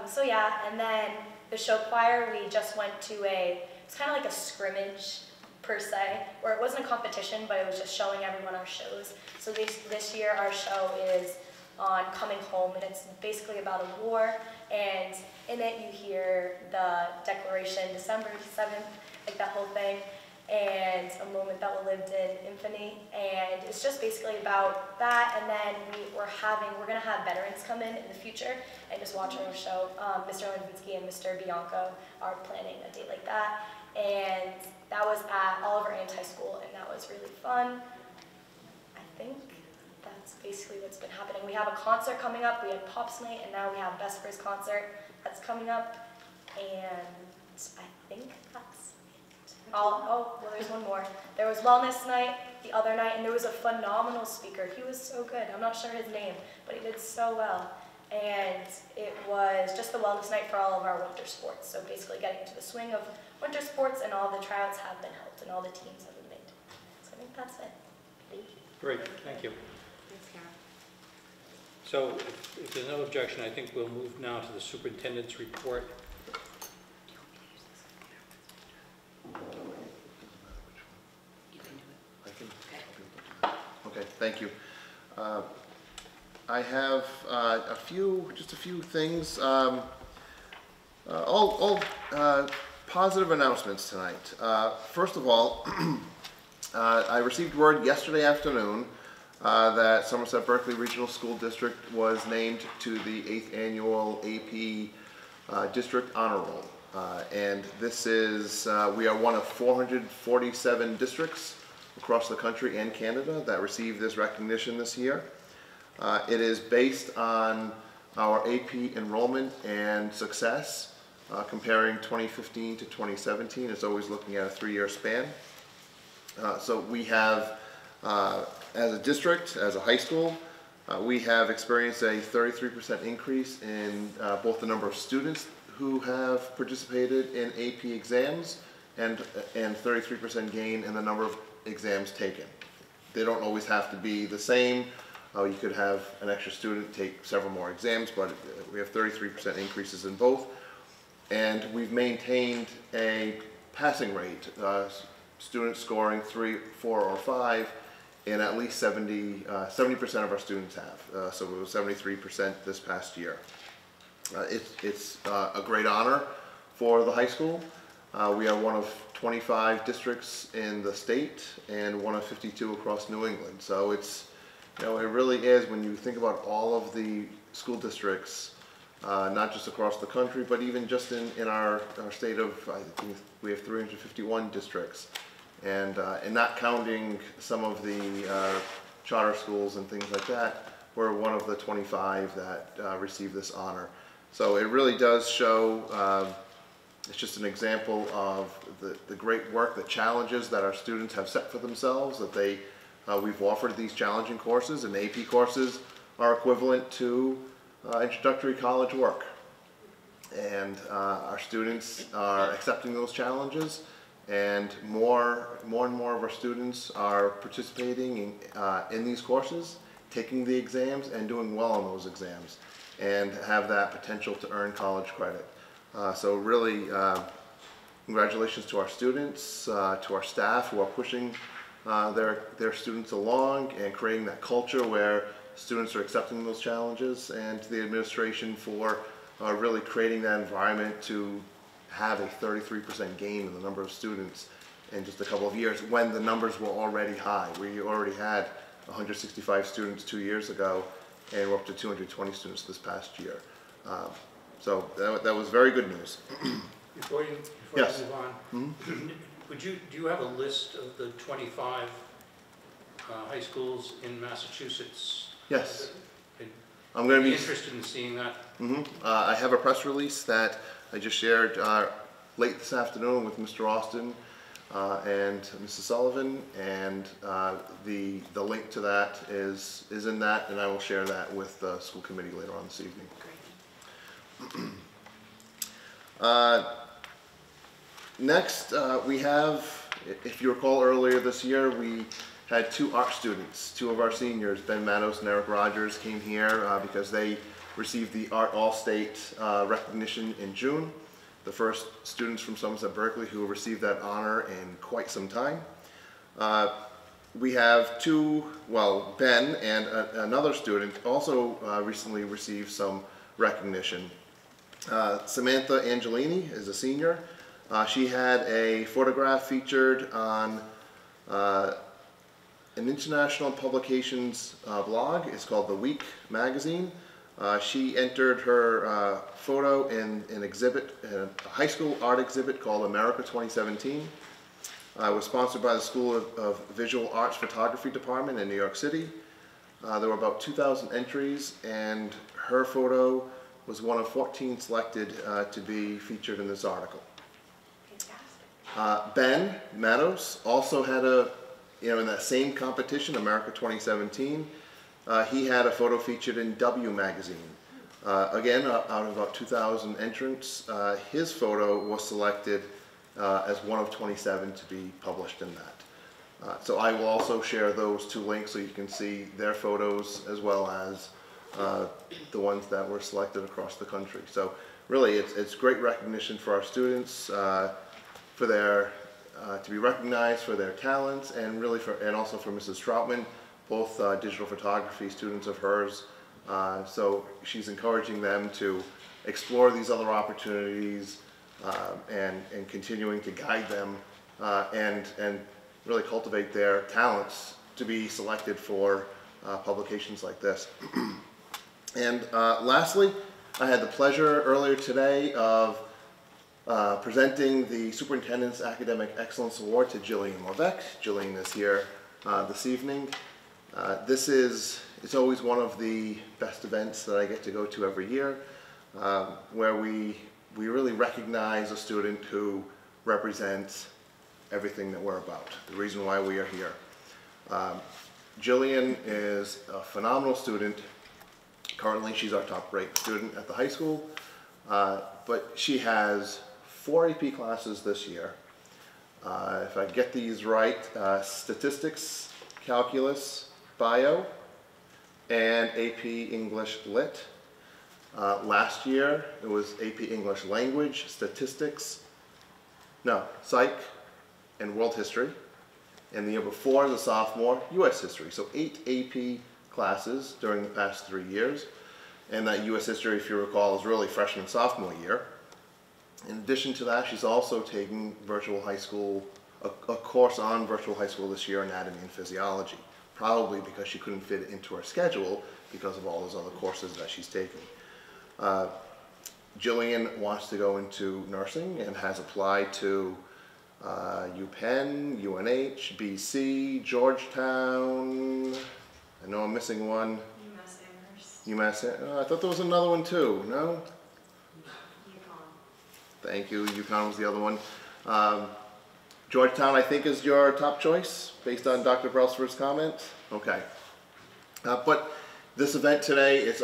So yeah, and then the show choir, we just went to it's kind of like a scrimmage per se, where it wasn't a competition, but it was just showing everyone our shows. So this year our show is on Coming Home, and it's basically about a war, and in it you hear the Declaration, December 7th, like that whole thing, and a moment that we lived in infamy, and it's just basically about that. And then we're gonna have veterans come in the future and just watch our show. Mr. Lindvinsky and Mr. Bianco are planning a date like that, and that was at Oliver Ames High School, and that was really fun. I think that's basically what's been happening. We have a concert coming up. We had Pops Night, and now we have Vespers concert that's coming up, and I think that's well, there's one more. There was Wellness Night the other night, and there was a phenomenal speaker. He was so good. I'm not sure his name, but he did so well. And it was just the Wellness Night for all of our winter sports. So basically getting into the swing of winter sports, and all the tryouts have been held, and all the teams have been made. So I think that's it. Thank you. Great, thank you. Thanks, Karen. So if there's no objection, I think we'll move now to the superintendent's report. Okay, thank you. I have just a few things. All positive announcements tonight. First of all, I received word yesterday afternoon that Somerset Berkeley Regional School District was named to the 8th Annual AP District Honor Roll. And this is, we are one of 447 districts across the country and Canada that received this recognition this year. It is based on our AP enrollment and success, comparing 2015 to 2017. It's always looking at a 3-year span. So we have, as a district, as a high school, we have experienced a 33% increase in both the number of students who have participated in AP exams and 33% gain in the number of exams taken. They don't always have to be the same. You could have an extra student take several more exams, but we have 33% increases in both. And we've maintained a passing rate, students scoring 3, 4, or 5, and at least 70% of our students have. So it was 73% this past year. It's a great honor for the high school. We are one of 25 districts in the state and one of 52 across New England. So it's, you know, it really is, when you think about all of the school districts, not just across the country, but even just in our state of, I think we have 351 districts. And not counting some of the charter schools and things like that, we're one of the 25 that receive this honor. So it really does show, it's just an example of the great work, the challenges that our students have set for themselves, that we've offered these challenging courses, and AP courses are equivalent to introductory college work. And our students are accepting those challenges, and more and more of our students are participating in these courses, taking the exams and doing well on those exams, and have that potential to earn college credit. So really, congratulations to our students, to our staff who are pushing their students along and creating that culture where students are accepting those challenges, and to the administration for really creating that environment to have a 33% gain in the number of students in just a couple of years when the numbers were already high. We already had 165 students 2 years ago, and we're up to 220 students this past year. So that was very good news. Before you Yes. move on, do you have a list of the 25 high schools in Massachusetts? Yes. I'm going to be interested in seeing that. I have a press release that I just shared late this afternoon with Mr. Austin and Mrs. Sullivan, and the link to that is in that, and I will share that with the school committee later on this evening. Next, we have, if you recall earlier this year, we had 2 art students. 2 of our seniors, Ben Matos and Eric Rogers, came here because they received the Art All-State recognition in June. The first students from Somerset Berkeley who received that honor in quite some time. We have 2, well, Ben and another student also recently received some recognition. Samantha Angelini is a senior. She had a photograph featured on an international publications blog. It's called The Week magazine. She entered her photo in an exhibit, a high school art exhibit called America 2017. It was sponsored by the School of Visual Arts Photography Department in New York City. There were about 2,000 entries, and her photo was one of 14 selected to be featured in this article. Ben Matos also had in that same competition, America 2017, he had a photo featured in W magazine. Again, out of about 2,000 entrants, his photo was selected as one of 27 to be published in that. So I will also share those 2 links so you can see their photos as well as the ones that were selected across the country. So really, it's great recognition for our students, for their to be recognized for their talents, and really and also for Mrs. Troutman, both digital photography students of hers. So she's encouraging them to explore these other opportunities and continuing to guide them and really cultivate their talents to be selected for publications like this. And lastly, I had the pleasure earlier today of presenting the Superintendent's Academic Excellence Award to Jillian Levesque. Jillian is here this evening. It's always one of the best events that I get to go to every year, where we really recognize a student who represents everything that we're about, the reason why we are here. Jillian is a phenomenal student. Currently, she's our top-ranked student at the high school, but she has 4 AP classes this year. If I get these right, statistics, calculus, bio, and AP English Lit. Last year, it was AP English Language, Statistics, Psych, and World History. And the year before, as a sophomore, US History. So 8 AP classes during the past 3 years. And that US History, if you recall, is really freshman, sophomore year. In addition to that, she's also taking virtual high school, a course on virtual high school this year, Anatomy and Physiology. Probably because she couldn't fit it into her schedule because of all those other courses that she's taking. Jillian wants to go into nursing and has applied to UPenn, UNH, BC, Georgetown, I know I'm missing one. UMass Amherst. I thought there was another one too, no? UConn. Thank you, UConn was the other one. Georgetown, I think, is your top choice, based on Dr. Brailsford's comments? Okay. But this event today, it's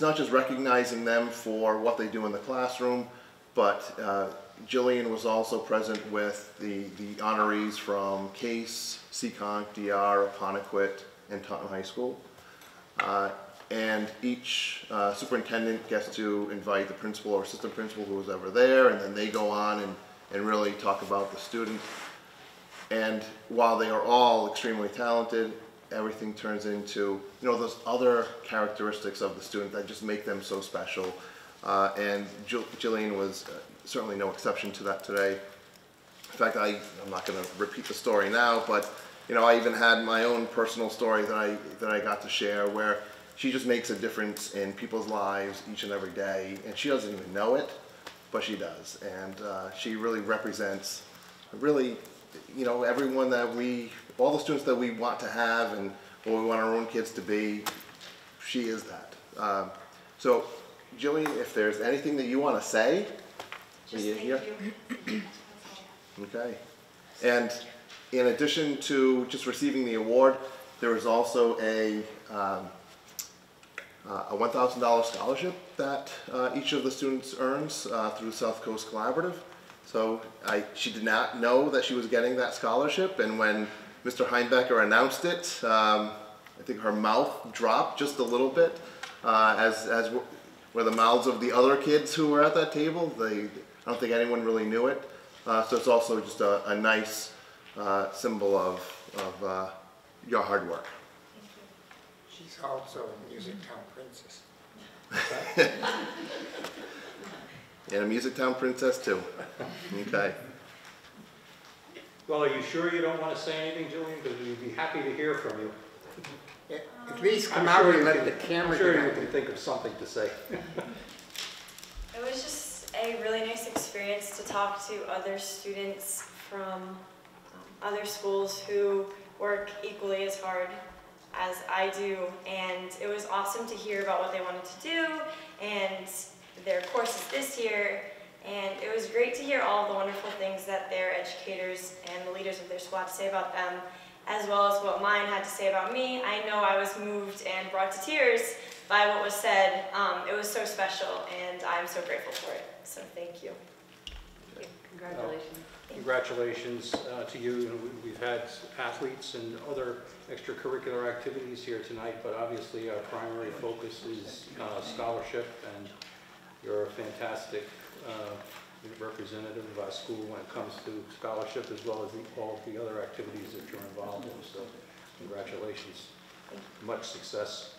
not just recognizing them for what they do in the classroom, but Jillian was also present with the honorees from Case, Seekonk, DR, Apponequet, and Taunton High School. And each superintendent gets to invite the principal or assistant principal who was ever there, and then they go on and really talk about the student. And while they are all extremely talented, everything turns into, those other characteristics of the student that just make them so special. And Jillian was certainly no exception to that today. In fact, I'm not going to repeat the story now, but I even had my own personal story that I got to share, where she just makes a difference in people's lives each and every day, and she doesn't even know it, but she does. And she really represents, everyone all the students that we want to have and what we want our own kids to be. She is that. So, Jillian, if there's anything that you want to say, just thank you. Okay. And in addition to just receiving the award, there was also a $1,000 scholarship that each of the students earns through South Coast Collaborative. So she did not know that she was getting that scholarship, and when Mr. Heinbecker announced it, I think her mouth dropped just a little bit, as were the mouths of the other kids who were at that table. I don't think anyone really knew it. So it's also just a nice symbol of your hard work. She's also a Music Town Princess. And a Music Town Princess too. Okay. Well, are you sure you don't want to say anything, Jillian? Because we'd be happy to hear from you. At least come out and let the camera I'm sure get you out. can think of something to say. It was just a really nice experience to talk to other students from other schools who work equally as hard as I do, and it was awesome to hear about what they wanted to do and their courses this year, and it was great to hear all the wonderful things that their educators and the leaders of their school had to say about them, as well as what mine had to say about me. I know I was moved and brought to tears by what was said. It was so special, and I'm so grateful for it, so thank you. Congratulations. Congratulations to you. We've had athletes and other extracurricular activities here tonight, but obviously our primary focus is scholarship, and you're a fantastic representative of our school when it comes to scholarship, as well as all of the other activities that you're involved in. So congratulations. Much success.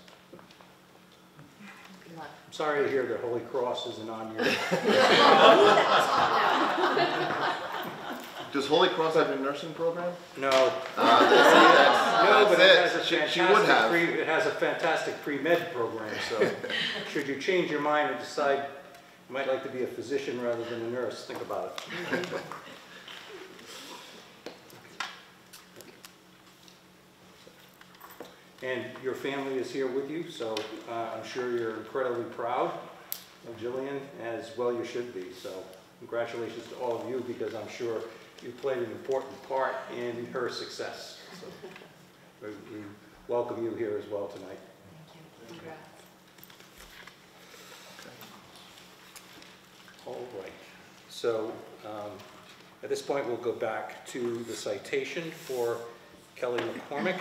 I'm sorry to hear the Holy Cross isn't on your... Does Holy Cross have a nursing program? No. No, but it has a She would have. it has a fantastic pre-med program, so should you change your mind and decide you might like to be a physician rather than a nurse, think about it. And your family is here with you, so I'm sure you're incredibly proud of Jillian, as well you should be. So congratulations to all of you, because I'm sure you played an important part in her success. So we welcome you here as well tonight. Thank you. All right. So at this point, we'll go back to the citation for Kelly McCormick.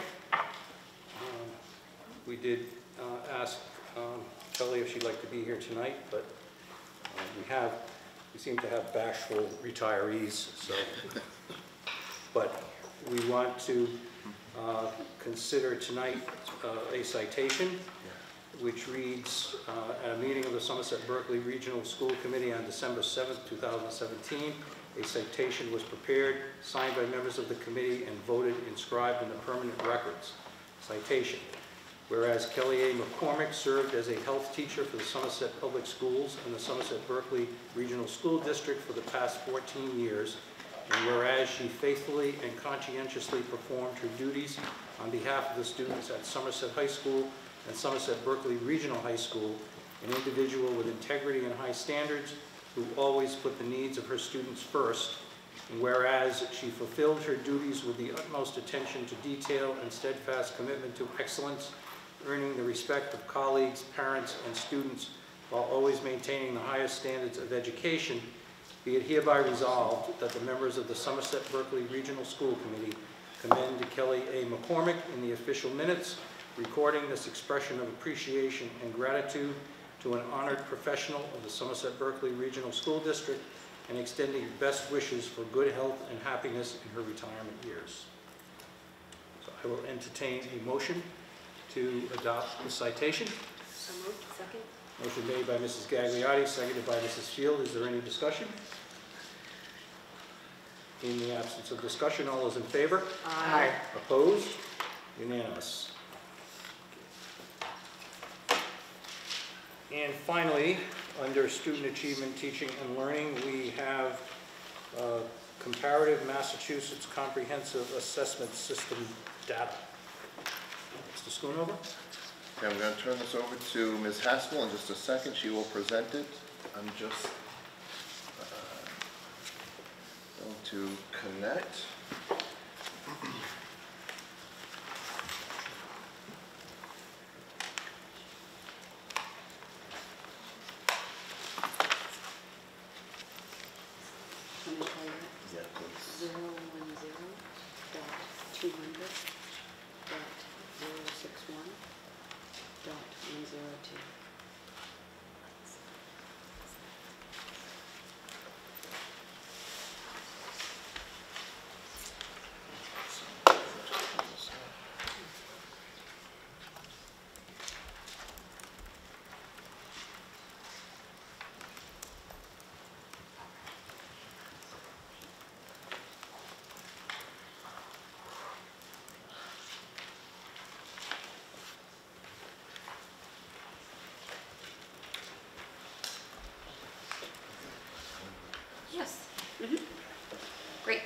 We did ask Kelly if she'd like to be here tonight, but we seem to have bashful retirees, so. But we want to consider tonight a citation, which reads, at a meeting of the Somerset Berkeley Regional School Committee on December 7th, 2017, a citation was prepared, signed by members of the committee, and voted inscribed in the permanent records. Citation. Whereas Kelly A. McCormick served as a health teacher for the Somerset Public Schools and the Somerset Berkeley Regional School District for the past 14 years, and whereas she faithfully and conscientiously performed her duties on behalf of the students at Somerset High School and Somerset Berkeley Regional High School, an individual with integrity and high standards who always put the needs of her students first, and whereas she fulfilled her duties with the utmost attention to detail and steadfast commitment to excellence, earning the respect of colleagues, parents, and students while always maintaining the highest standards of education, be it hereby resolved that the members of the Somerset Berkeley Regional School Committee commend Kelly A. McCormick in the official minutes, recording this expression of appreciation and gratitude to an honored professional of the Somerset Berkeley Regional School District, and extending best wishes for good health and happiness in her retirement years. So I will entertain a motion to adopt the citation. So moved. Second. Motion made by Mrs. Gagliotti, seconded by Mrs. Field. Is there any discussion? In the absence of discussion, all those in favor? Aye. Opposed? Unanimous. And finally, under Student Achievement, Teaching and Learning, we have Comparative Massachusetts Comprehensive Assessment System data. Mr. Schoonover? Okay, I'm going to turn this over to Ms. Haskell in just a second. She will present it. I'm just going to connect. Yeah, please. 010.200.061.102. Yes. Great.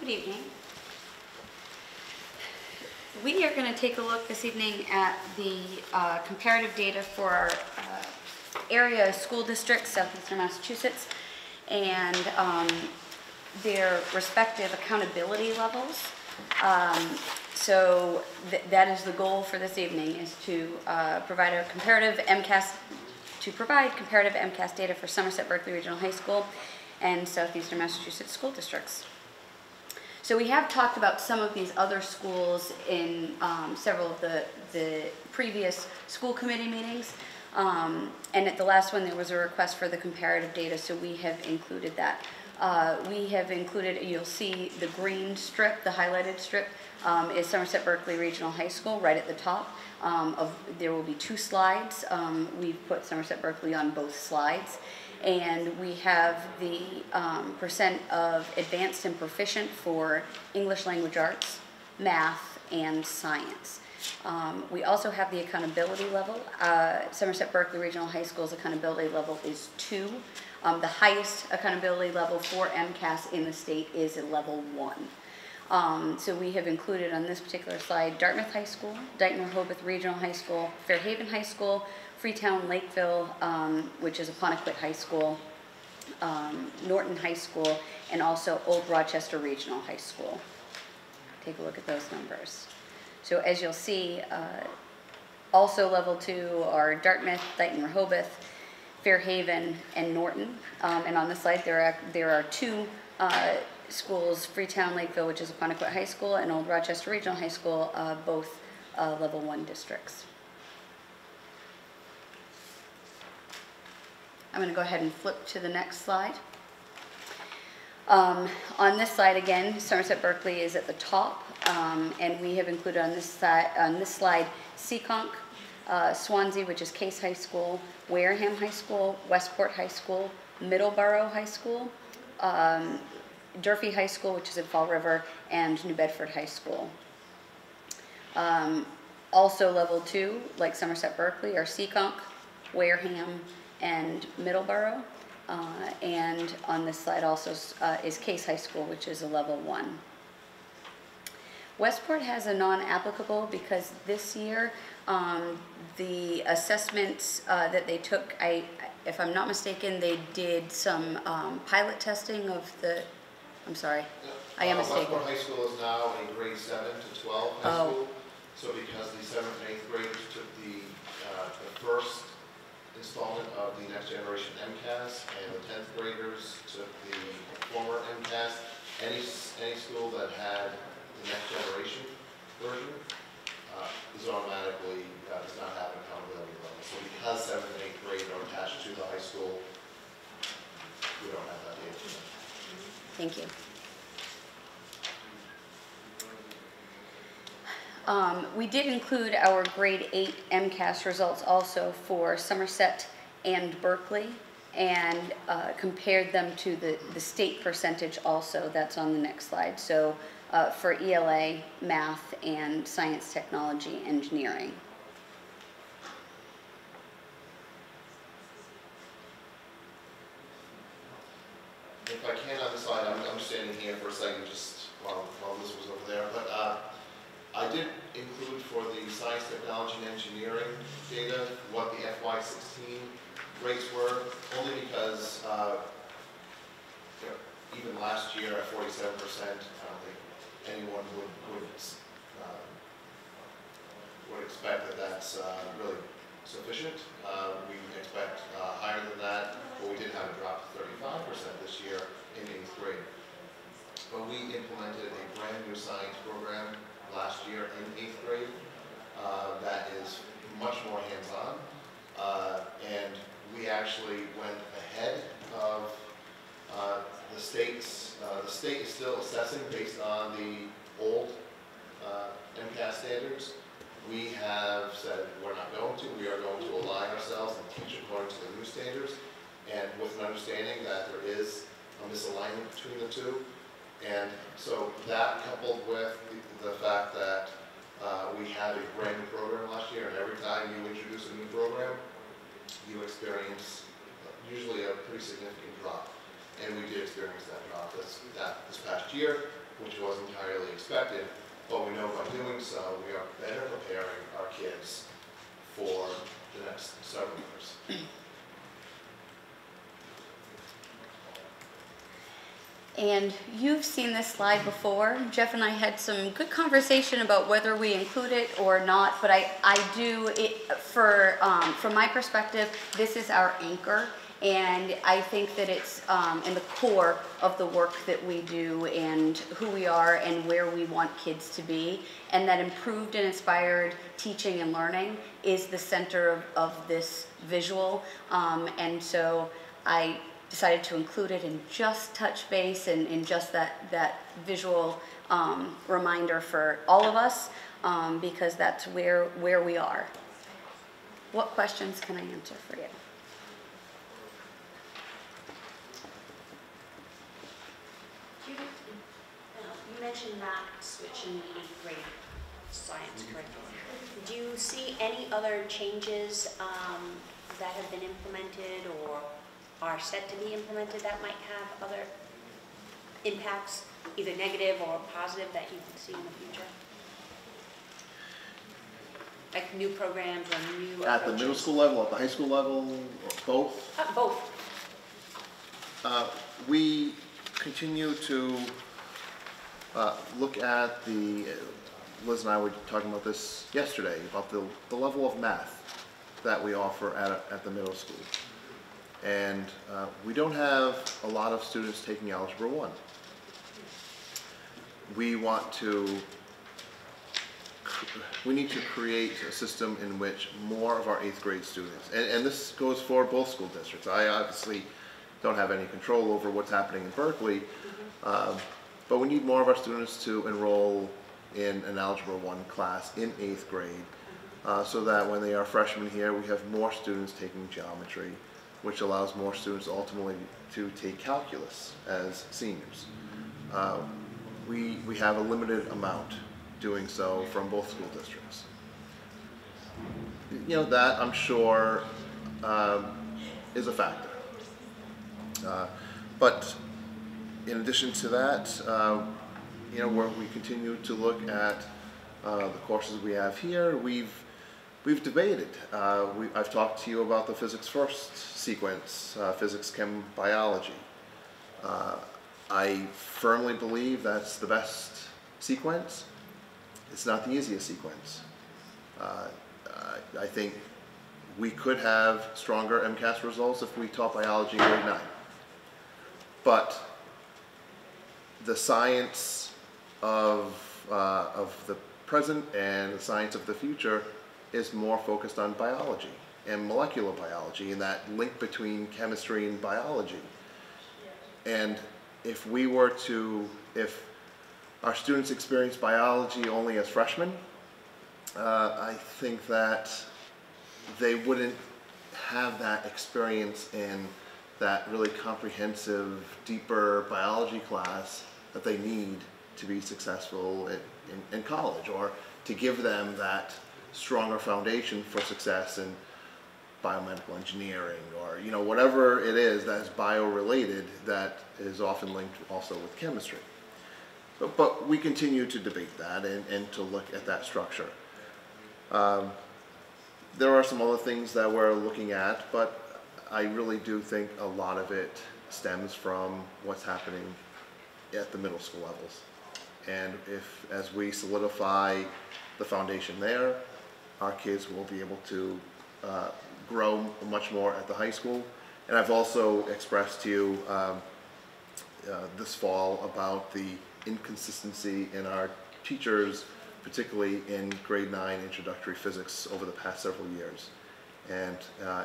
Good evening. We are going to take a look this evening at the comparative data for our area school districts, Southeastern Massachusetts, and their respective accountability levels. So that is the goal for this evening, is to provide comparative MCAS data for Somerset Berkeley Regional High School and Southeastern Massachusetts school districts. So we have talked about some of these other schools in several of the previous school committee meetings. And at the last one, there was a request for the comparative data, so we have included that. We have included, you'll see the green strip, the highlighted strip, is Somerset Berkeley Regional High School right at the top. There will be two slides. We've put Somerset Berkeley on both slides. And we have the percent of advanced and proficient for English language arts, math, and science. We also have the accountability level. Somerset Berkeley Regional High School's accountability level is 2. The highest accountability level for MCAS in the state is a level 1. So we have included on this particular slide Dartmouth High School, Dayton-Rehoboth Regional High School, Fairhaven High School, Freetown Lakeville, which is Apponequet High School, Norton High School, and also Old Rochester Regional High School. Take a look at those numbers. So as you'll see, also level 2 are Dartmouth, Dayton-Rehoboth, Fairhaven, and Norton. And on this slide, there are 2 schools, Freetown Lakeville, which is Apponequet High School, and Old Rochester Regional High School, both level 1 districts. I'm going to go ahead and flip to the next slide. On this slide again, Somerset Berkeley is at the top, and we have included on this slide Seekonk, Swansea, which is Case High School, Wareham High School, Westport High School, Middleborough High School, Durfee High School, which is in Fall River, and New Bedford High School. Also level 2, like Somerset Berkeley, are Seekonk, Wareham, and Middleborough. And on this slide also is Case High School, which is a level 1. Westport has a non-applicable because this year the assessments that they took, if I'm not mistaken, they did some pilot testing of the, I'm sorry, I am mistaken. Westport High School is now a grade 7 to 12 high school. So because the 7th and 8th graders took the first installment of the Next Generation MCAS, and the 10th graders took the former MCAS, any school that had the Next Generation version is automatically does not have an accountability level. So because 7th and 8th grade are attached to the high school, we don't have that data. Thank you. We did include our grade 8 MCAS results also for Somerset and Berkeley, and compared them to the state percentage also. That's on the next slide. So for ELA, math, and science, technology, engineering. If I can on the slide, I'm standing here for a second just while this was over there, but I did include for the science, technology, and engineering data what the FY16 rates were, only because even last year at 47%, I don't think anyone would expect that that's really sufficient. We expect higher than that, but we did have a drop to 35% this year in 8th grade. But we implemented a brand new science program last year in 8th grade that is much more hands-on, and we actually went ahead of the states. The state is still assessing based on the old MCAS standards. We have said we're not going to. We are going to align ourselves and teach according to the new standards, and with an understanding that there is a misalignment between the two. And so that, coupled with the fact that we had a brand new program last year, and every time you introduce a new program, you experience usually a pretty significant drop. And we did experience that drop this past year, which was entirely expected. But we know by doing so, we are better preparing our kids for the next several years. And you've seen this slide before. Jeff and I had some good conversation about whether we include it or not, but I do it from my perspective, this is our anchor, and I think that it's in the core of the work that we do and who we are and where we want kids to be, and that improved and inspired teaching and learning is the center of this visual, and so I decided to include it and just touch base and in just that visual reminder for all of us, because that's where we are. What questions can I answer for you? mentioned that switch in the 8th grade science curriculum. Do you see any other changes that have been implemented or are set to be implemented that might have other impacts, either negative or positive, that you can see in the future? Like new programs or new approaches? At the middle school level, at the high school level, or both? Both. We continue to look at Liz and I were talking about this yesterday, about the level of math that we offer at the middle school. And we don't have a lot of students taking Algebra 1. We need to create a system in which more of our 8th grade students, and this goes for both school districts. I obviously don't have any control over what's happening in Berkeley, but we need more of our students to enroll in an Algebra 1 class in 8th grade, so that when they are freshmen here, we have more students taking geometry, which allows more students ultimately to take calculus as seniors. We have a limited amount doing so from both school districts. You know, that I'm sure is a factor. But in addition to that, you know, where we continue to look at the courses we have here, we've debated. I've talked to you about the physics first sequence, physics, chem, biology. I firmly believe that's the best sequence. It's not the easiest sequence. I think we could have stronger MCAS results if we taught biology in grade 9. But the science of the present and the science of the future is more focused on biology and molecular biology and that link between chemistry and biology. And if our students experience biology only as freshmen, I think that they wouldn't have that experience in that really comprehensive, deeper biology class that they need to be successful in college, or to give them that stronger foundation for success in biomedical engineering, or you know, whatever it is that is bio-related that is often linked also with chemistry. But we continue to debate that and to look at that structure. There are some other things that we're looking at, but I really do think a lot of it stems from what's happening at the middle school levels. And as we solidify the foundation there, our kids will be able to grow much more at the high school. And I've also expressed to you this fall about the inconsistency in our teachers, particularly in grade 9 introductory physics over the past several years. And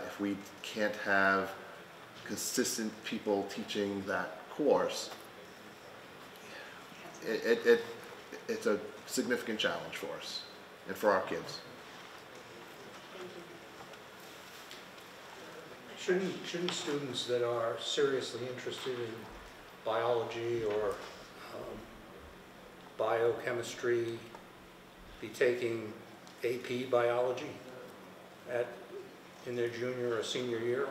if we can't have consistent people teaching that course, it's a significant challenge for us and for our kids. Shouldn't students that are seriously interested in biology or biochemistry be taking AP biology in their junior or senior year?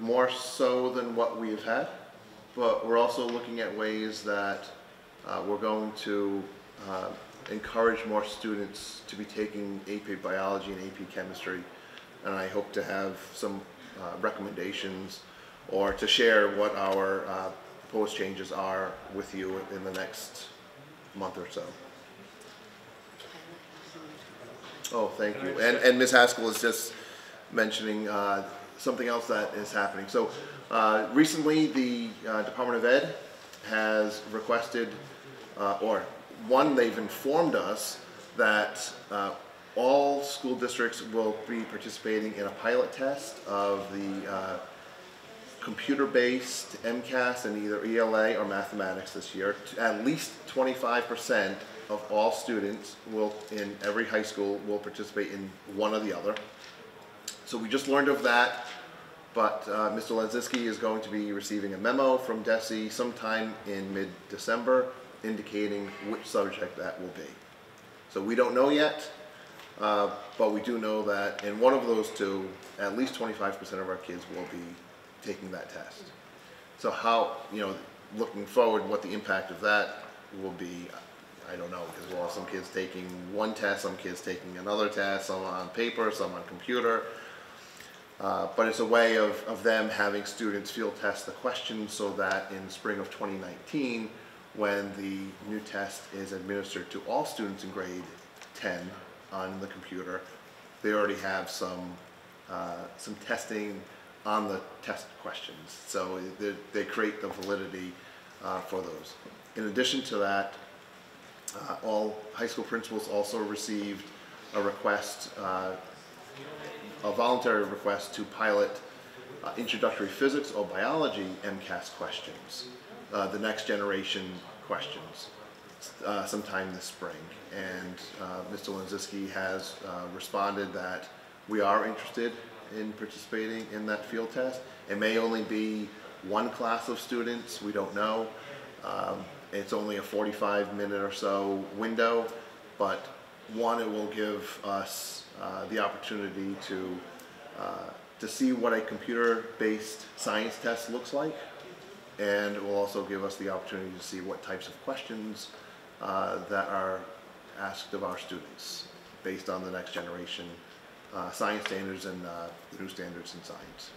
More so than what we've had, but we're also looking at ways that we're going to encourage more students to be taking AP biology and AP chemistry, and I hope to have some recommendations or to share what our proposed changes are with you in the next month or so. Oh, thank you. And Ms. Haskell is just mentioning something else that is happening. So recently the Department of Ed has requested, they've informed us that all school districts will be participating in a pilot test of the computer-based MCAS in either ELA or mathematics this year. At least 25% of all students in every high school will participate in one or the other. So we just learned of that But Mr. Lenzinski is going to be receiving a memo from DESE sometime in mid-December indicating which subject that will be. So we don't know yet, but we do know that in one of those two, at least 25% of our kids will be taking that test. So how, looking forward, what the impact of that will be, I don't know, because we'll have some kids taking one test, some kids taking another test, some on paper, some on computer. But it's a way of them having students field test the questions so that in spring of 2019, when the new test is administered to all students in grade 10 on the computer, they already have some testing on the test questions. So they create the validity for those. In addition to that, all high school principals also received a request, a voluntary request to pilot introductory physics or biology MCAS questions, the next generation questions, sometime this spring. And Mr. Lenzinski has responded that we are interested in participating in that field test. It may only be one class of students, we don't know. It's only a 45-minute or so window, but one, it will give us the opportunity to see what a computer-based science test looks like, and it will also give us the opportunity to see what types of questions that are asked of our students based on the next generation science standards and the new standards in science.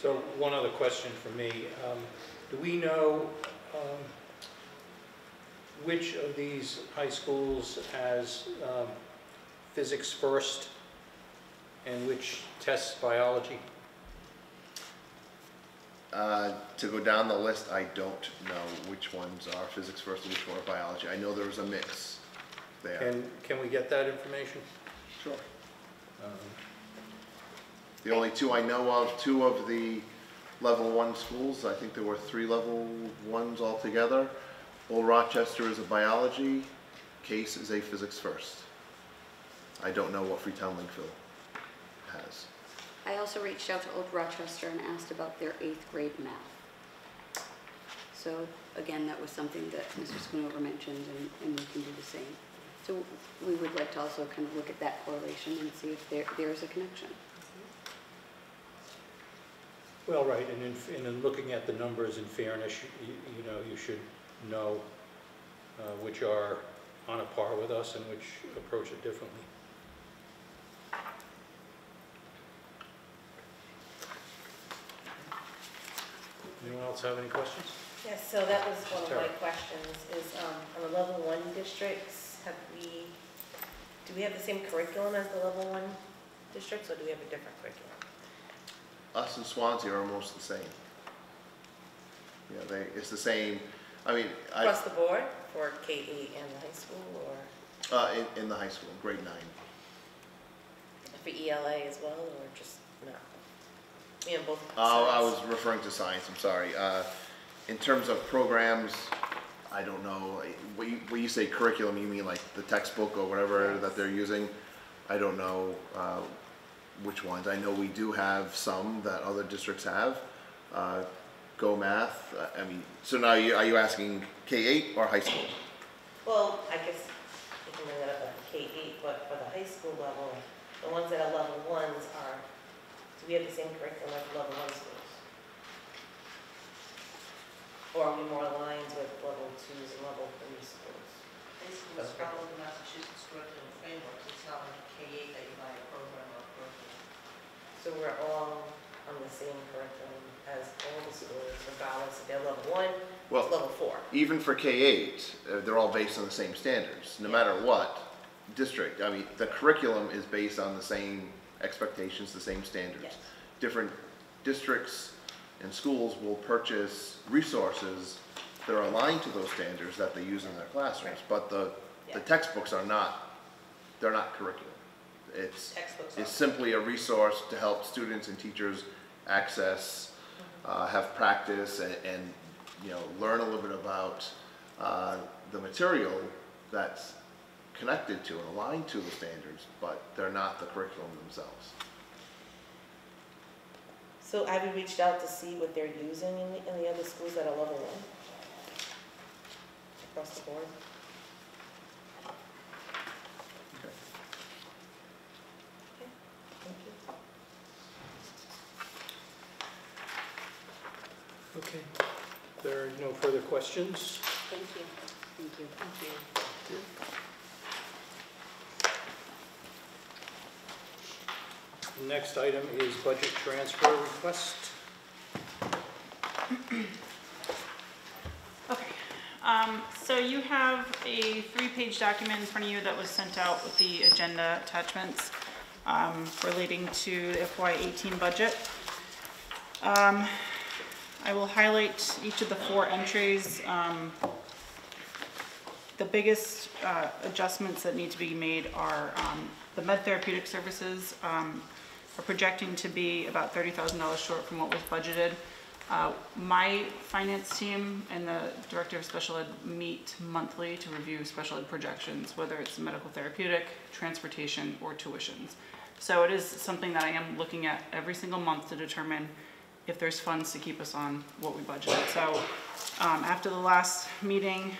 So one other question for me. Do we know which of these high schools has physics first and which tests biology? To go down the list, I don't know which ones are physics first and which one are biology. I know there's a mix there. Can we get that information? Sure. The only two I know of, two of the level 1 schools, I think there were 3 level 1s altogether. Old Rochester is a biology, Case is a physics first. I don't know what Freetown Lakeville has. I also reached out to Old Rochester and asked about their 8th grade math. So again, that was something that Mr. Schoonover mentioned, and we can do the same. So we would like to also kind of look at that correlation and see if there is a connection. Well, right, and in looking at the numbers in fairness, you should know which are on a par with us and which approach it differently. Anyone else have any questions? Yes, so that was one of my questions, is on the level 1 districts, do we have the same curriculum as the level 1 districts, or do we have a different curriculum? Us and Swansea are almost the same. It's the same. I mean, Across the board for K-8 and the high school, or? In the high school, grade 9. For ELA as well, or just not? Both I was referring to science, I'm sorry. In terms of programs, I don't know. When you say curriculum, you mean like the textbook or whatever that they're using? I don't know which ones. I know we do have some that other districts have. Go Math, so now are you asking K-8 or high school? Well, I guess you can bring that up at K-8, but for the high school level, the ones that are level 1s are, do we have the same curriculum as level 1 schools? Or are we more aligned with level 2s and level 3 schools? High schools follow the Massachusetts curriculum framework. It's not like K-8 that you buy a program or a curriculum. So we're all on the same curriculum as all the schools, regardless if they're level 1 or level 4. Even for K-8, they're all based on the same standards, no matter what district. The curriculum is based on the same expectations, the same standards. Yes. Different districts and schools will purchase resources that are aligned to those standards that they use in their classrooms, but the textbooks are not, they're not curriculum. It's simply a resource to help students and teachers access, have practice, and learn a little bit about the material that's connected to and aligned to the standards, but they're not the curriculum themselves. So have you reached out to see what they're using in the other schools that are level 1? Across the board? Okay. Thank you. Okay. There are no further questions. Thank you. Thank you. Thank you. The next item is budget transfer request. Okay, so you have a 3-page document in front of you that was sent out with the agenda attachments relating to the FY18 budget. I will highlight each of the 4 entries. The biggest adjustments that need to be made are the med therapeutic services are projecting to be about $30,000 short from what was budgeted. My finance team and the director of special ed meet monthly to review special ed projections, whether it's medical therapeutic, transportation, or tuitions. So it is something that I am looking at every single month to determine if there's funds to keep us on what we budgeted. So after the last meeting,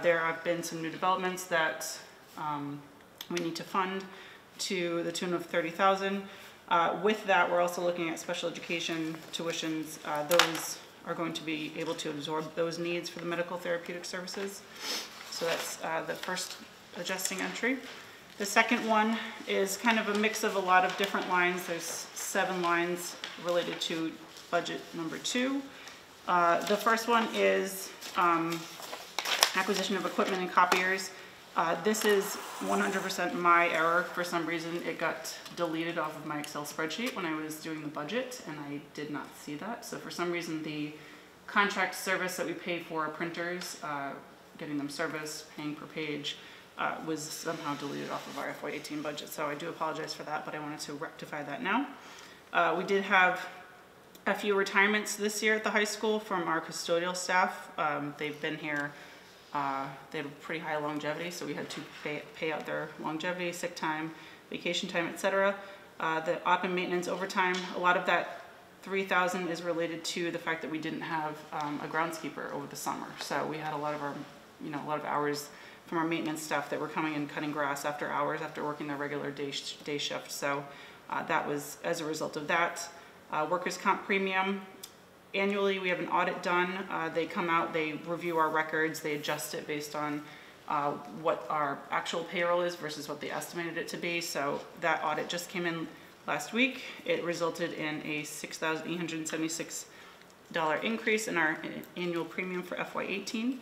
there have been some new developments that we need to fund to the tune of $30,000. With that, we're also looking at special education tuitions. Those are going to be able to absorb those needs for the medical therapeutic services. So that's the first adjusting entry. The second one is kind of a mix of a lot of different lines. There's 7 lines related to budget number 2. The first one is acquisition of equipment and copiers. This is 100% my error. For some reason, it got deleted off of my Excel spreadsheet when I was doing the budget, and I did not see that. So for some reason, the contract service that we pay for our printers, getting them serviced, paying per page, was somehow deleted off of our FY18 budget. So I do apologize for that, but I wanted to rectify that now. We did have a few retirements this year at the high school from our custodial staff. They've been here. They have a pretty high longevity, so we had to pay out their longevity, sick time, vacation time, etc. The op and maintenance overtime, a lot of that $3,000 is related to the fact that we didn't have a groundskeeper over the summer. So we had a lot of our, a lot of hours from our maintenance staff that were coming and cutting grass after hours, after working their regular day shift. So that was as a result of that. Workers' comp premium. Annually, we have an audit done. They come out, they review our records, they adjust it based on what our actual payroll is versus what they estimated it to be. So that audit just came in last week. It resulted in a $6,876 increase in our annual premium for FY18.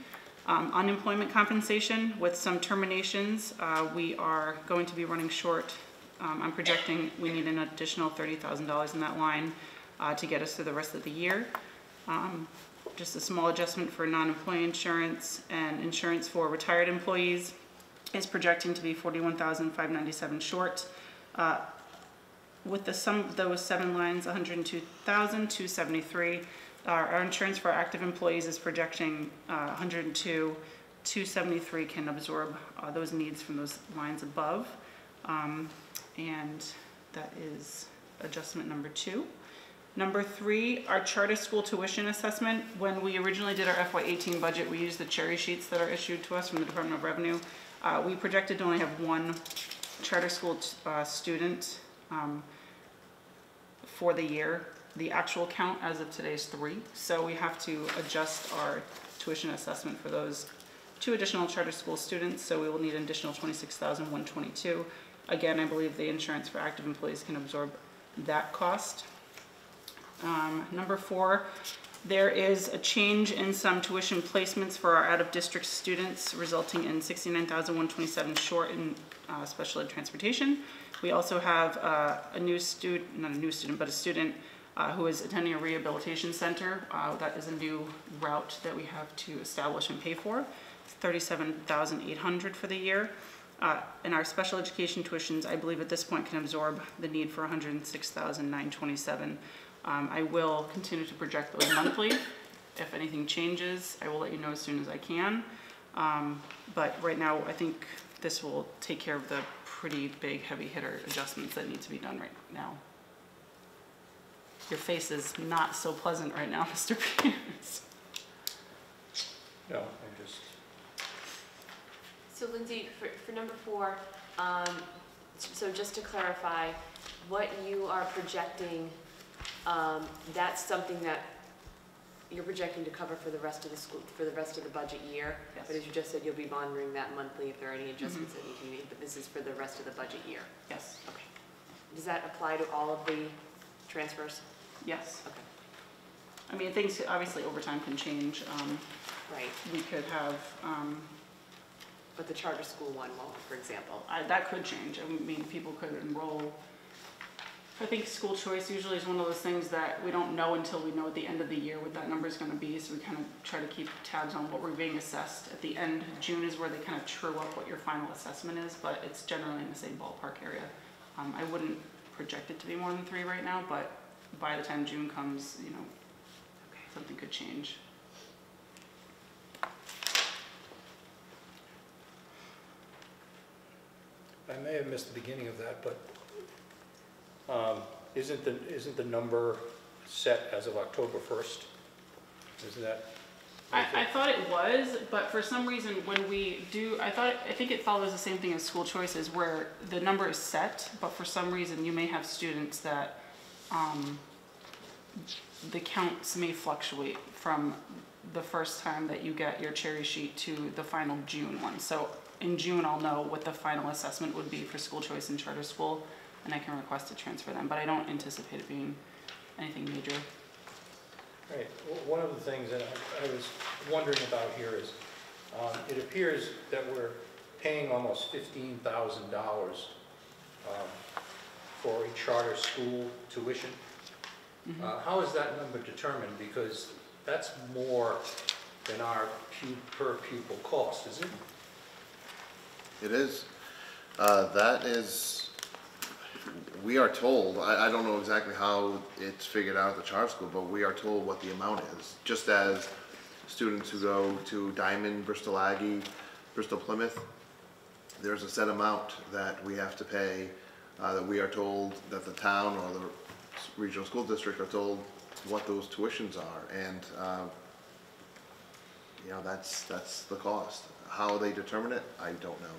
Unemployment compensation, with some terminations, we are going to be running short. I'm projecting we need an additional $30,000 in that line to get us through the rest of the year. Just a small adjustment for non-employee insurance, and insurance for retired employees is projecting to be $41,597 short. With the sum of those 7 lines, $102,273. Our insurance for active employees is projecting $102,273 can absorb those needs from those lines above. And that is adjustment number 2. Number 3, our charter school tuition assessment. When we originally did our FY18 budget, we used the cherry sheets that are issued to us from the Department of Revenue. We projected to only have 1 charter school student for the year. The actual count as of today is 3. So we have to adjust our tuition assessment for those 2 additional charter school students. So we will need an additional $26,122. Again, I believe the insurance for active employees can absorb that cost. Number 4, there is a change in some tuition placements for our out-of-district students, resulting in $69,127 short in special ed transportation. We also have a new student, not a new student, but a student who is attending a rehabilitation center. That is a new route that we have to establish and pay for. It's $37,800 for the year. And our special education tuitions, I believe at this point, can absorb the need for $106,927. I will continue to project those monthly. If anything changes, I will let you know as soon as I can. But right now, I think this will take care of the pretty big heavy hitter adjustments that need to be done right now. Your face is not so pleasant right now, Mr. Pierce. No, I'm just, So Lindsay, for number 4, so just to clarify, what you are projecting, that's something that you're projecting to cover for the rest of the school, for the rest of the budget year? Yes. But as you just said, you'll be monitoring that monthly if there are any adjustments that need to be made, but this is for the rest of the budget year? Yes. Okay. Does that apply to all of the transfers? Yes. Okay. I mean, things, obviously, over time can change. Right. We could have, But the charter school one won't, for example? that could change. I mean, people could enroll. I think school choice usually is one of those things that we don't know until we know at the end of the year what that number is going to be. So we kind of try to keep tabs on what we're being assessed. At the end, June is where they kind of true up what your final assessment is, but it's generally in the same ballpark area. I wouldn't project it to be more than 3 right now, but by the time June comes, you know, something could change. I may have missed the beginning of that, but isn't the number set as of October 1st? Isn't that? I thought it was, but for some reason when we do, I think it follows the same thing as school choices where the number is set, but for some reason you may have students that the counts may fluctuate from the first time that you get your cherry sheet to the final June one. So in June I'll know what the final assessment would be for school choice and charter school, and I can request to transfer them, but I don't anticipate it being anything major. Right. One of the things that I was wondering about here is, it appears that we're paying almost $15,000 for a charter school tuition. How is that number determined? Because that's more than our per pupil cost, isn't it? It is. That is, we are told, I don't know exactly how it's figured out at the charter school, but we are told what the amount is. Just as students who go to Diamond, Bristol Aggie, Bristol Plymouth, there's a set amount that we have to pay, that we are told, that the town or the regional school district are told what those tuitions are. And you know, that's the cost. How they determine it, I don't know.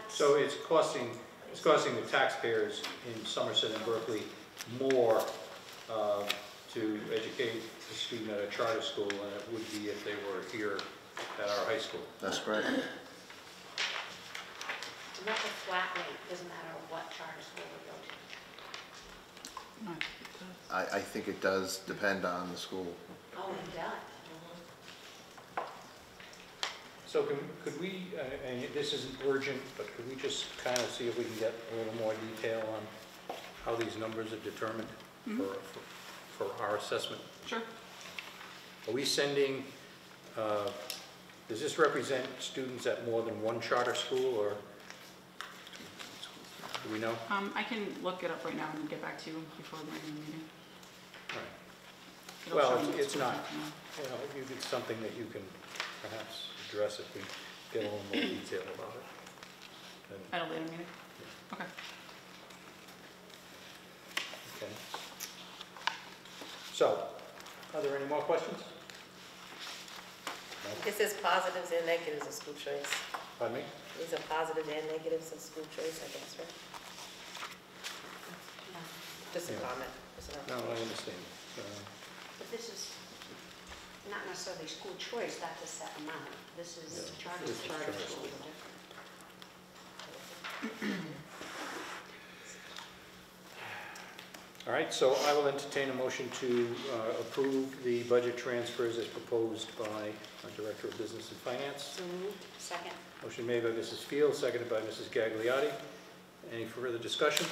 So it's costing the taxpayers in Somerset and Berkeley more to educate a student at a charter school than it would be if they were here at our high school. That's correct. Not a flat rate, doesn't matter what charter school we go to. I think it does depend on the school. Oh, it does. So could we, and this isn't urgent, but could we just kind of see if we can get a little more detail on how these numbers are determined for our assessment? Sure. Are we sending, does this represent students at more than one charter school, or do we know? I can look it up right now and get back to you before the meeting. Right. Well, it's not, you know, it's something that you can perhaps address if we get a little more detail about it. At a later meeting? Yeah. Okay. Okay. So, are there any more questions? This is positives and negatives of school choice. Pardon me? These are positives and negatives of school choice, I guess, right? Just a Yeah. comment. Just an No, I observation. understand. But this is not necessarily school choice, that's a set amount. This is Yeah, charter this is school. charter school. All right, so I will entertain a motion to approve the budget transfers as proposed by our Director of Business and Finance. Second. Motion made by Mrs. Field, seconded by Mrs. Gagliardi. Any further discussion?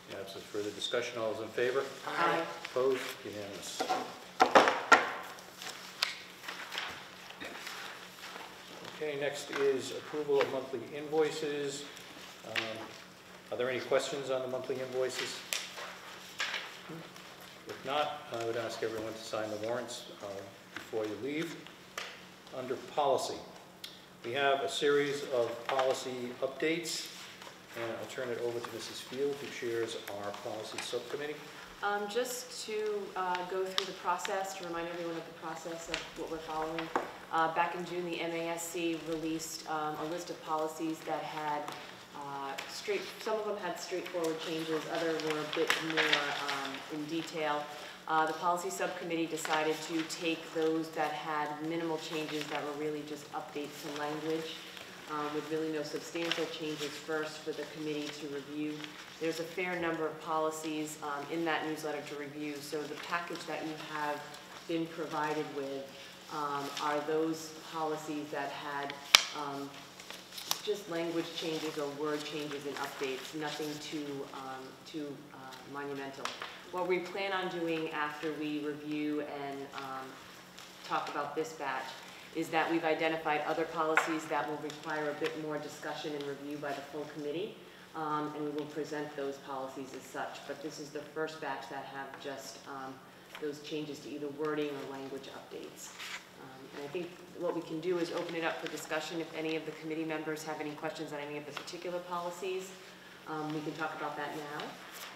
In the absence of further discussion, all those in favor? Aye. Opposed? Unanimous. Okay, next is approval of monthly invoices. Are there any questions on the monthly invoices? If not, I would ask everyone to sign the warrants before you leave. Under policy, we have a series of policy updates, and I'll turn it over to Mrs. Field, who chairs our policy subcommittee. Just to go through the process, to remind everyone of the process of what we're following. Back in June, the MASC released a list of policies that had some of them had straightforward changes, others were a bit more in detail. The policy subcommittee decided to take those that had minimal changes that were really just updates in language, with really no substantial changes first for the committee to review. There's a fair number of policies in that newsletter to review, so the package that you have been provided with are those policies that had just language changes or word changes and updates, nothing too monumental. What we plan on doing after we review and talk about this batch is that we've identified other policies that will require a bit more discussion and review by the full committee, and we will present those policies as such. But this is the first batch that have just those changes to either wording or language updates. And I think what we can do is open it up for discussion. If any of the committee members have any questions on any of the particular policies, we can talk about that now.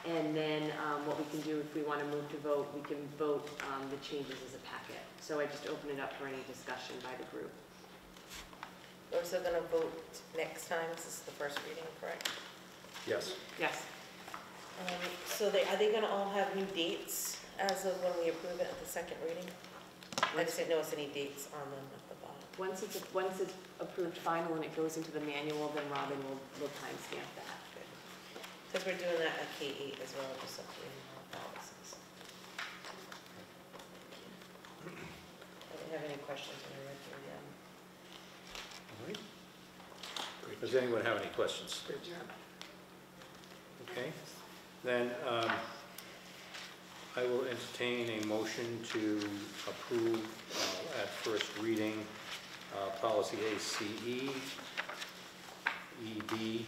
And then what we can do if we want to move to vote, we can vote the changes as a packet. So I just open it up for any discussion by the group. We're also going to vote next time. This is the first reading, correct? Yes. Yes. So are they going to all have new dates as of when we approve it at the second reading? I just didn't notice any dates on them at the bottom. Once it's approved final and it goes into the manual, then Robin will timestamp that. Because we're doing that at K-8 as well, just updating our policies. I didn't have any questions when I read through them. All right. Does anyone have any questions? Good job. Okay. Then I will entertain a motion to approve at first reading policy ACE, ED,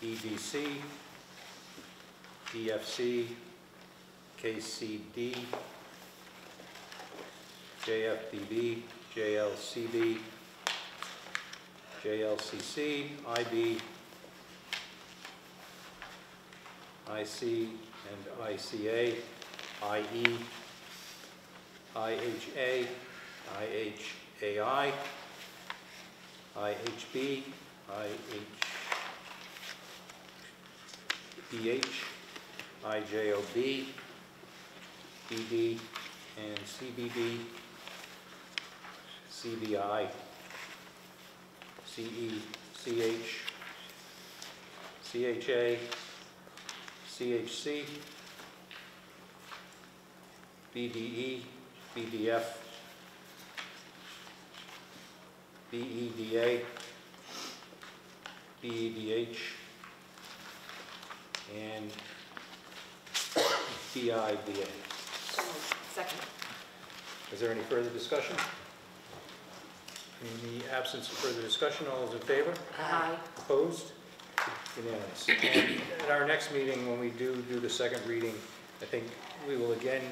EDC, EFC, KCD, JFDB, JLCB, JLCC, IB, IC and ICA, IE, IHA, IHAI, IHB, IHBH, IJOB, BD, and CBB, CBI, CE, CH, CHA, CHC, BDE, BDF, BEDA, BEDH, and BIBA. Second. Is there any further discussion? In the absence of further discussion, all those in favor? Aye. Opposed? Unanimous. And at our next meeting, when we do the second reading, I think we will again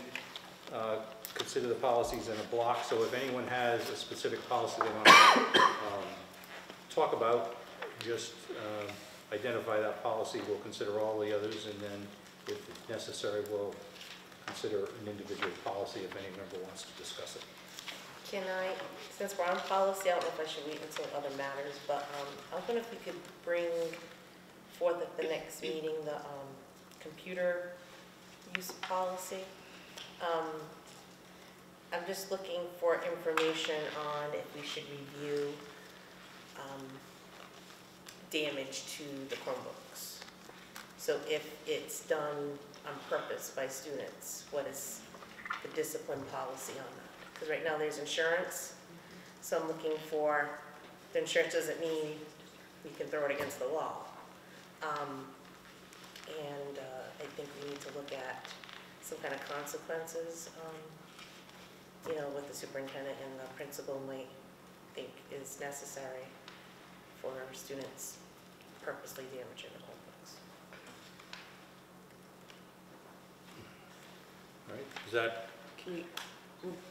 consider the policies in a block. So if anyone has a specific policy they want to talk about, just identify that policy. We'll consider all the others, and then if necessary, we'll consider an individual policy if any member wants to discuss it. Can I, since we're on policy, I don't know if I should wait until other matters, but I was wondering if we could bring forth at the next meeting the computer use policy. I'm just looking for information on if we should review damage to the Chromebooks. So if it's done on purpose by students, what is the discipline policy on that? Because right now there's insurance, so I'm looking for, the insurance doesn't mean we can throw it against the wall. And I think we need to look at some kind of consequences, you know, what the superintendent and the principal might think is necessary for students purposely damaging the Chromebooks. Is that, Can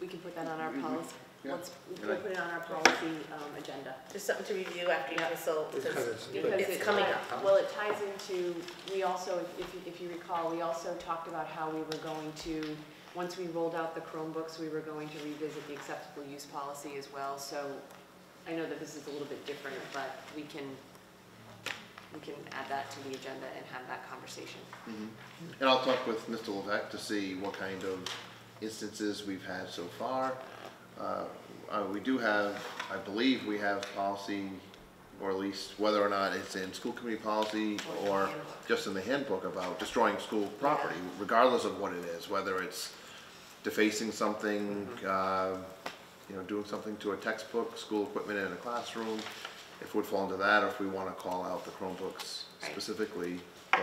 we can put that on our policy. Yeah. We'll put it on our policy agenda. Just something to review after you consult, because Because it's coming up. Well, it ties into, we also, if you recall, we also talked about how we were going to, once we rolled out the Chromebooks, we were going to revisit the acceptable use policy as well. So I know that this is a little bit different, but we can add that to the agenda and have that conversation. And I'll talk with Mr. Levesque to see what kind of instances we've had so far. We do have, I believe we have policy, or at least whether or not it's in school committee policy or just in the handbook about destroying school property, regardless of what it is, whether it's defacing something, doing something to a textbook, school equipment in a classroom, if it would fall into that, or if we want to call out the Chromebooks specifically, but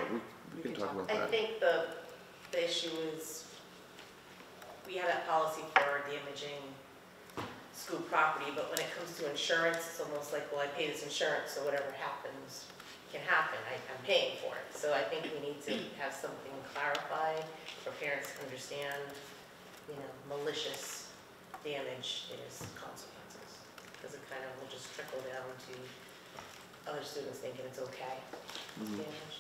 we can talk about that. I think the issue is, we have that policy for damaging school property, but when it comes to insurance, it's almost like, well, I pay this insurance, so whatever happens can happen. I'm paying for it. So I think we need to have something clarified for parents to understand, malicious damage, there's consequences. Because it kind of will just trickle down to other students thinking it's okay. Damage.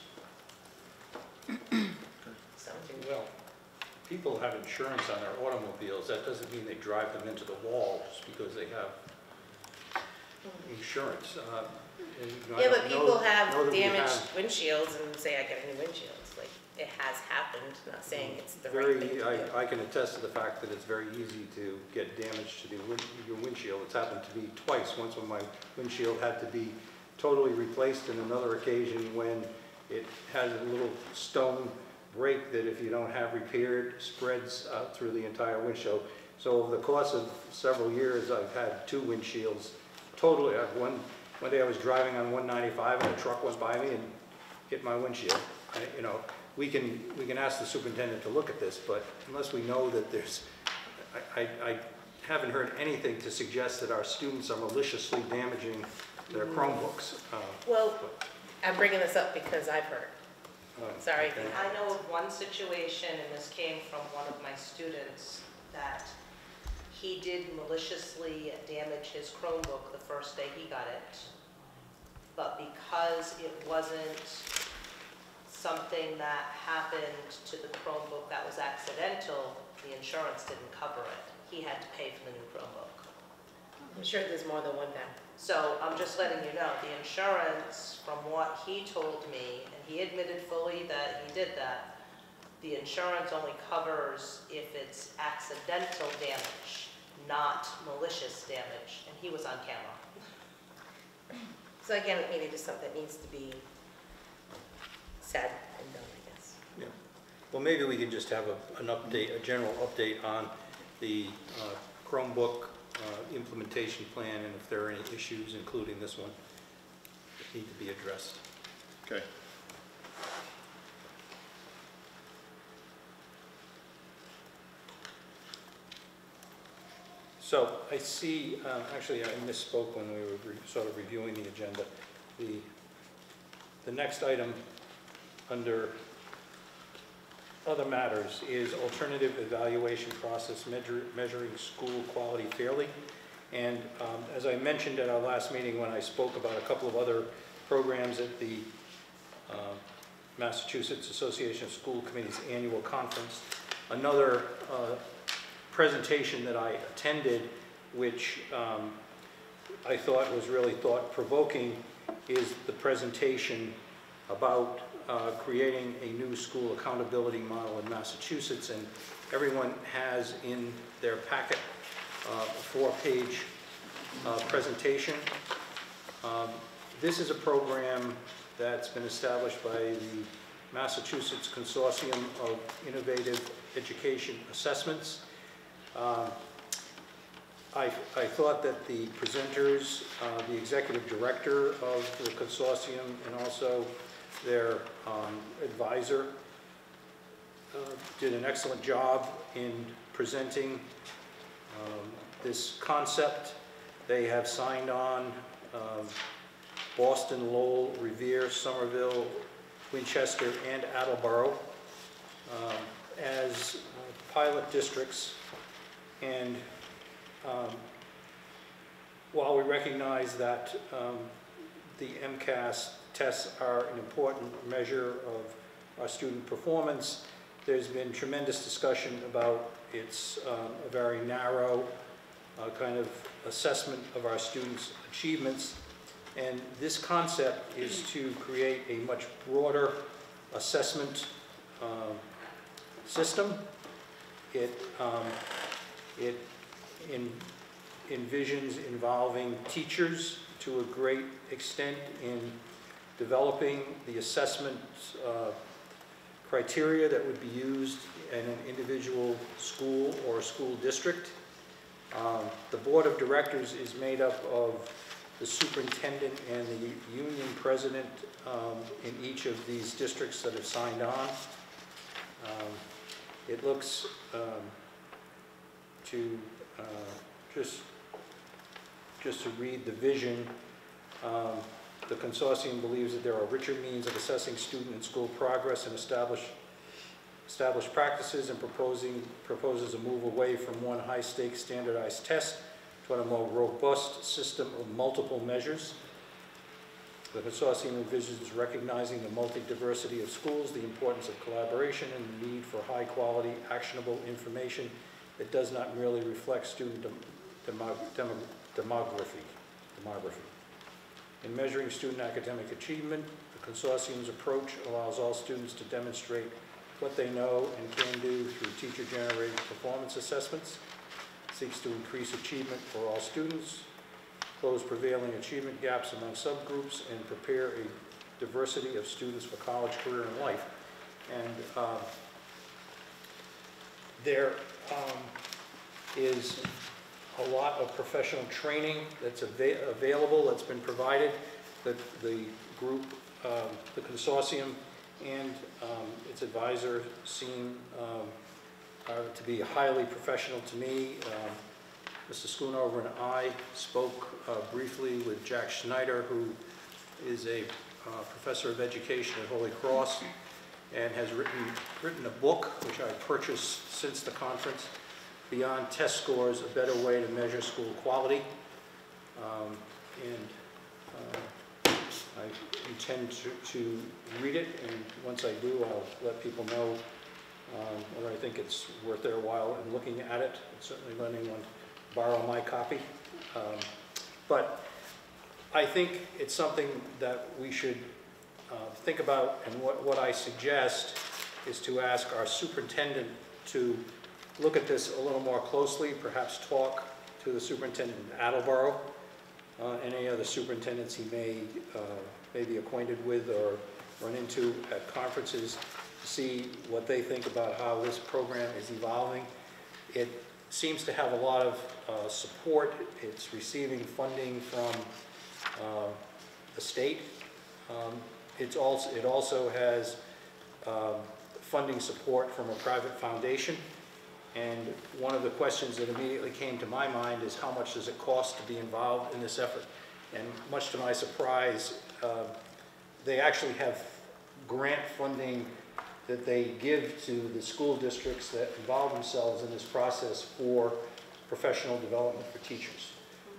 Something. well, people have insurance on their automobiles. That doesn't mean they drive them into the wall just because they have insurance. Yeah, but people have damaged windshields and say, I get a new windshield. It's like, it has happened, not saying it's the right thing to do. I can attest to the fact that it's very easy to get damage to your windshield. It's happened to me twice. Once when my windshield had to be totally replaced, and another occasion when it has a little stone break that if you don't have repaired spreads out through the entire windshield. So over the course of several years, I've had two windshields totally. One day I was driving on 195 and a truck went by me and hit my windshield. We can ask the superintendent to look at this, but unless we know that there's, I haven't heard anything to suggest that our students are maliciously damaging their Chromebooks. Well, I'm bringing this up because I've heard. Sorry. Okay. I know of one situation, and this came from one of my students, that he did maliciously damage his Chromebook the first day he got it, but because it wasn't something that happened to the Chromebook that was accidental, the insurance didn't cover it. He had to pay for the new Chromebook. I'm sure there's more than one now. So I'm just letting you know, the insurance, from what he told me, and he admitted fully that he did that, the insurance only covers if it's accidental damage, not malicious damage, and he was on camera. So again, maybe just something that needs to be said and done, I guess. Yeah. Well, maybe we can just have an update, a general update on the Chromebook implementation plan, and if there are any issues, including this one, that need to be addressed. Okay. So I see, actually I misspoke when we were sort of reviewing the agenda. The next item under other matters is alternative evaluation process measuring school quality fairly. And as I mentioned at our last meeting when I spoke about a couple of other programs at the Massachusetts Association of School Committees annual conference, another presentation that I attended, which I thought was really thought-provoking, is the presentation about creating a new school accountability model in Massachusetts. And everyone has in their packet a 4-page presentation. This is a program that's been established by the Massachusetts Consortium of Innovative Education Assessments. I thought that the presenters, the executive director of the consortium, and also their advisor did an excellent job in presenting this concept. They have signed on Boston, Lowell, Revere, Somerville, Winchester, and Attleboro. as pilot districts, and while we recognize that the MCAS tests are an important measure of our student performance, there's been tremendous discussion about its a very narrow kind of assessment of our students' achievements. And this concept is to create a much broader assessment system. It envisions involving teachers to a great extent in developing the assessment criteria that would be used in an individual school or school district. The board of directors is made up of the superintendent and the union president in each of these districts that have signed on. It looks to just to read the vision, the consortium believes that there are richer means of assessing student and school progress and established practices, and proposes a move away from one high-stakes standardized test to a more robust system of multiple measures. The consortium envisions recognizing the multi-diversity of schools, the importance of collaboration, and the need for high-quality, actionable information that does not merely reflect student demography. In measuring student academic achievement, the consortium's approach allows all students to demonstrate what they know and can do through teacher-generated performance assessments, seeks to increase achievement for all students, close prevailing achievement gaps among subgroups, and prepare a diversity of students for college, career, and life. And there is a lot of professional training that's available, that's been provided, that the group, the consortium, and its advisor seem to be highly professional to me. Mr. Schoonover and I spoke briefly with Jack Schneider, who is a professor of education at Holy Cross and has written a book, which I purchased since the conference, Beyond Test Scores, A Better Way to Measure School Quality. I intend to read it, and once I do, I'll let people know whether I think it's worth their while in looking at it. I'm certainly letting anyone borrow my copy. But I think it's something that we should think about, and what I suggest is to ask our superintendent to look at this a little more closely, perhaps talk to the superintendent in Attleboro, any other superintendents he may be acquainted with or run into at conferences, to see what they think about how this program is evolving. It seems to have a lot of support. It's receiving funding from the state. It also has funding support from a private foundation. And one of the questions that immediately came to my mind is, how much does it cost to be involved in this effort? And much to my surprise, they actually have grant funding that they give to the school districts that involve themselves in this process for professional development for teachers.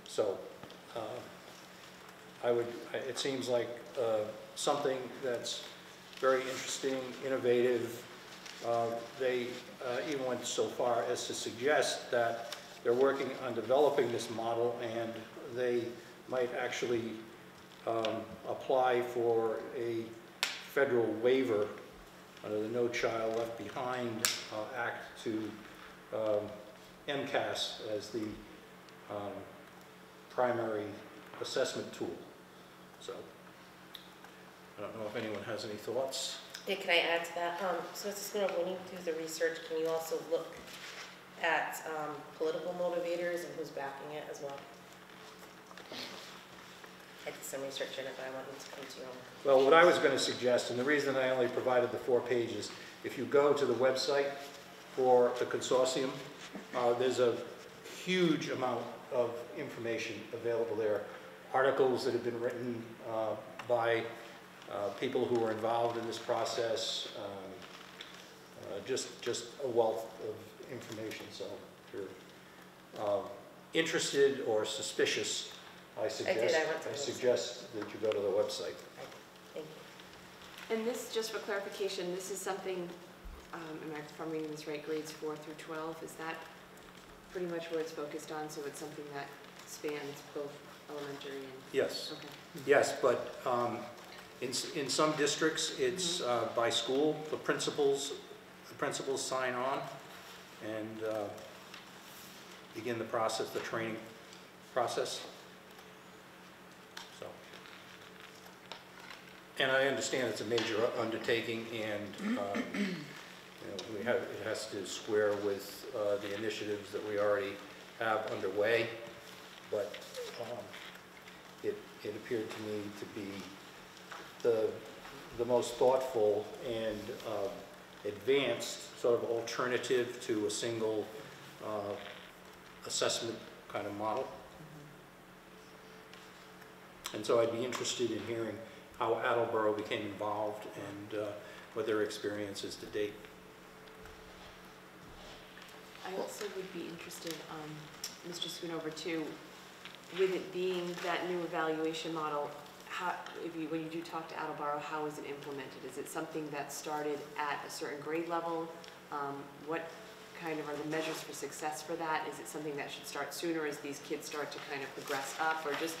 So it seems like something that's very interesting, innovative. They even went so far as to suggest that they're working on developing this model, and they might actually apply for a federal waiver under the No Child Left Behind Act to MCAS as the primary assessment tool. So I don't know if anyone has any thoughts. Yeah, can I add to that? So Mr. Schoonover, when you do the research, can you also look at political motivators and who's backing it as well? I did some research in it, but I want you to come to your own. Well, what I was going to suggest, and the reason I only provided the 4 pages, if you go to the website for the consortium, there's a huge amount of information available there. Articles that have been written by people who were involved in this process, just a wealth of information. So if you're interested or suspicious, I suggest that you go to the website. Thank you. And this, just for clarification, this is something, if I'm reading this right, grades 4 through 12, is that pretty much where it's focused on? So it's something that spans both elementary and? Yes. Okay. Yes, but in some districts, it's by school. The principals sign on and begin the process, the training process. So, and I understand it's a major undertaking, and it has to square with the initiatives that we already have underway, but it appeared to me to be the most thoughtful and advanced sort of alternative to a single assessment kind of model. And so I'd be interested in hearing how Attleboro became involved and what their experience is to date. I also would be interested, Mr. Schoonover, too, with it being that new evaluation model, when you do talk to Attleboro, how is it implemented? Is it something that started at a certain grade level? What kind of are the measures for success for that? Is it something that should start sooner as these kids start to kind of progress up? Or just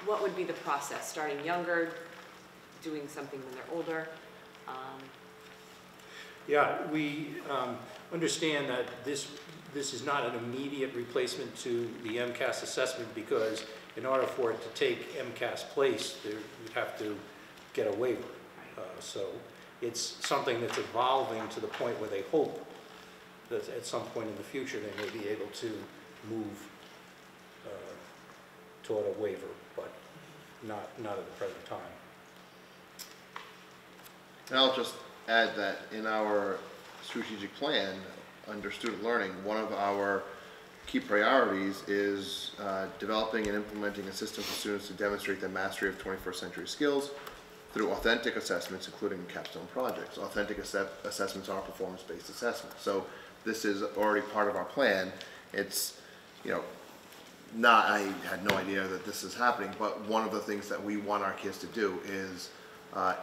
what would be the process? Starting younger, doing something when they're older? Yeah, we understand that this is not an immediate replacement to the MCAS assessment, because in order for it to take MCAS place, you'd have to get a waiver. So it's something that's evolving to the point where they hope that at some point in the future they may be able to move toward a waiver, but not at the present time. And I'll just add that in our strategic plan under student learning, one of our key priorities is developing and implementing a system for students to demonstrate their mastery of 21st century skills through authentic assessments, including capstone projects. Authentic assessments are performance-based assessments. So this is already part of our plan. It's, I had no idea that this is happening, but one of the things that we want our kids to do is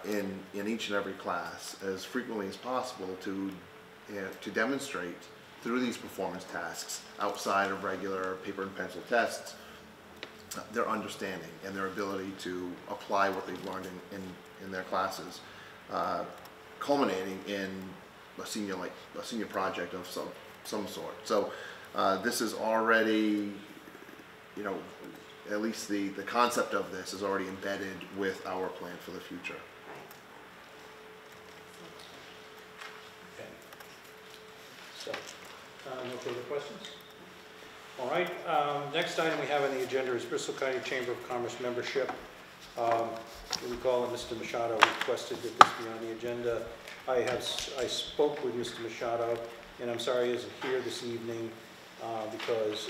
in each and every class, as frequently as possible, to demonstrate through these performance tasks outside of regular paper and pencil tests their understanding and their ability to apply what they've learned in their classes, culminating in a senior project of some sort. So this is already, at least the concept of this is already embedded with our plan for the future. Okay. So, no further questions? All right, next item we have on the agenda is Bristol County Chamber of Commerce membership. You recall that Mr. Machado requested that this be on the agenda. I spoke with Mr. Machado, and I'm sorry he isn't here this evening because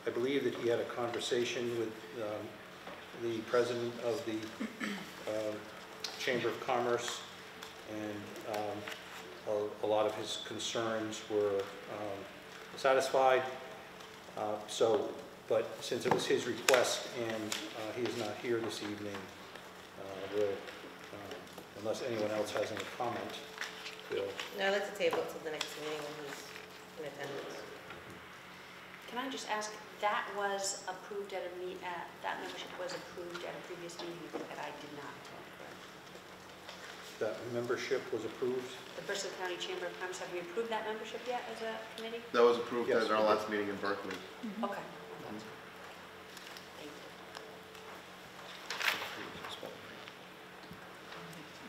I believe that he had a conversation with the president of the Chamber of Commerce, and a lot of his concerns were satisfied. But since it was his request and he is not here this evening, unless anyone else has any comment, we'll... No, let's table it till the next meeting when he's in attendance. Can I just ask, that was approved at that membership was approved at a previous meeting that I did not attend, correct? That membership was approved? The Bristol County Chamber of Commerce, have we approved that membership yet as a committee? That was approved at our last meeting in Berkeley. Okay.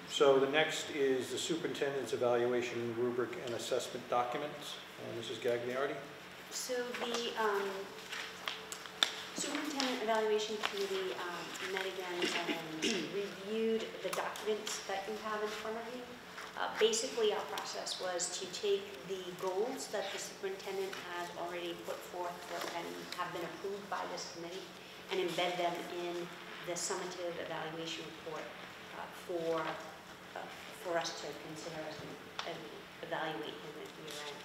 So the next is the superintendent's evaluation rubric and assessment documents. Mrs. Gagliardi? So the Superintendent Evaluation Committee met again and reviewed the documents that you have in front of you. Basically, our process was to take the goals that the superintendent has already put forth and have been approved by this committee and embed them in the summative evaluation report for us to consider as evaluate him at year end.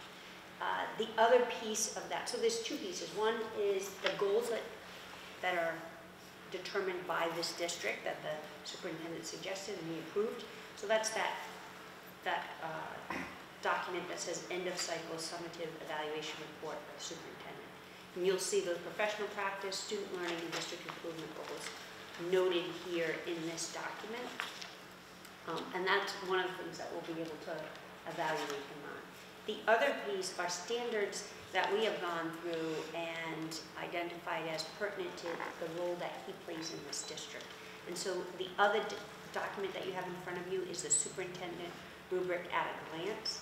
The other piece of that, so there's two pieces. One is the goals that are determined by this district that the superintendent suggested and we approved. So that's that document that says end of cycle summative evaluation report for the superintendent. And you'll see those professional practice, student learning, and district improvement goals noted here in this document. And that's one of the things that we'll be able to evaluate him on. The other piece are standards that we have gone through and identified as pertinent to the role that he plays in this district. And so the other document that you have in front of you is the superintendent rubric at a glance.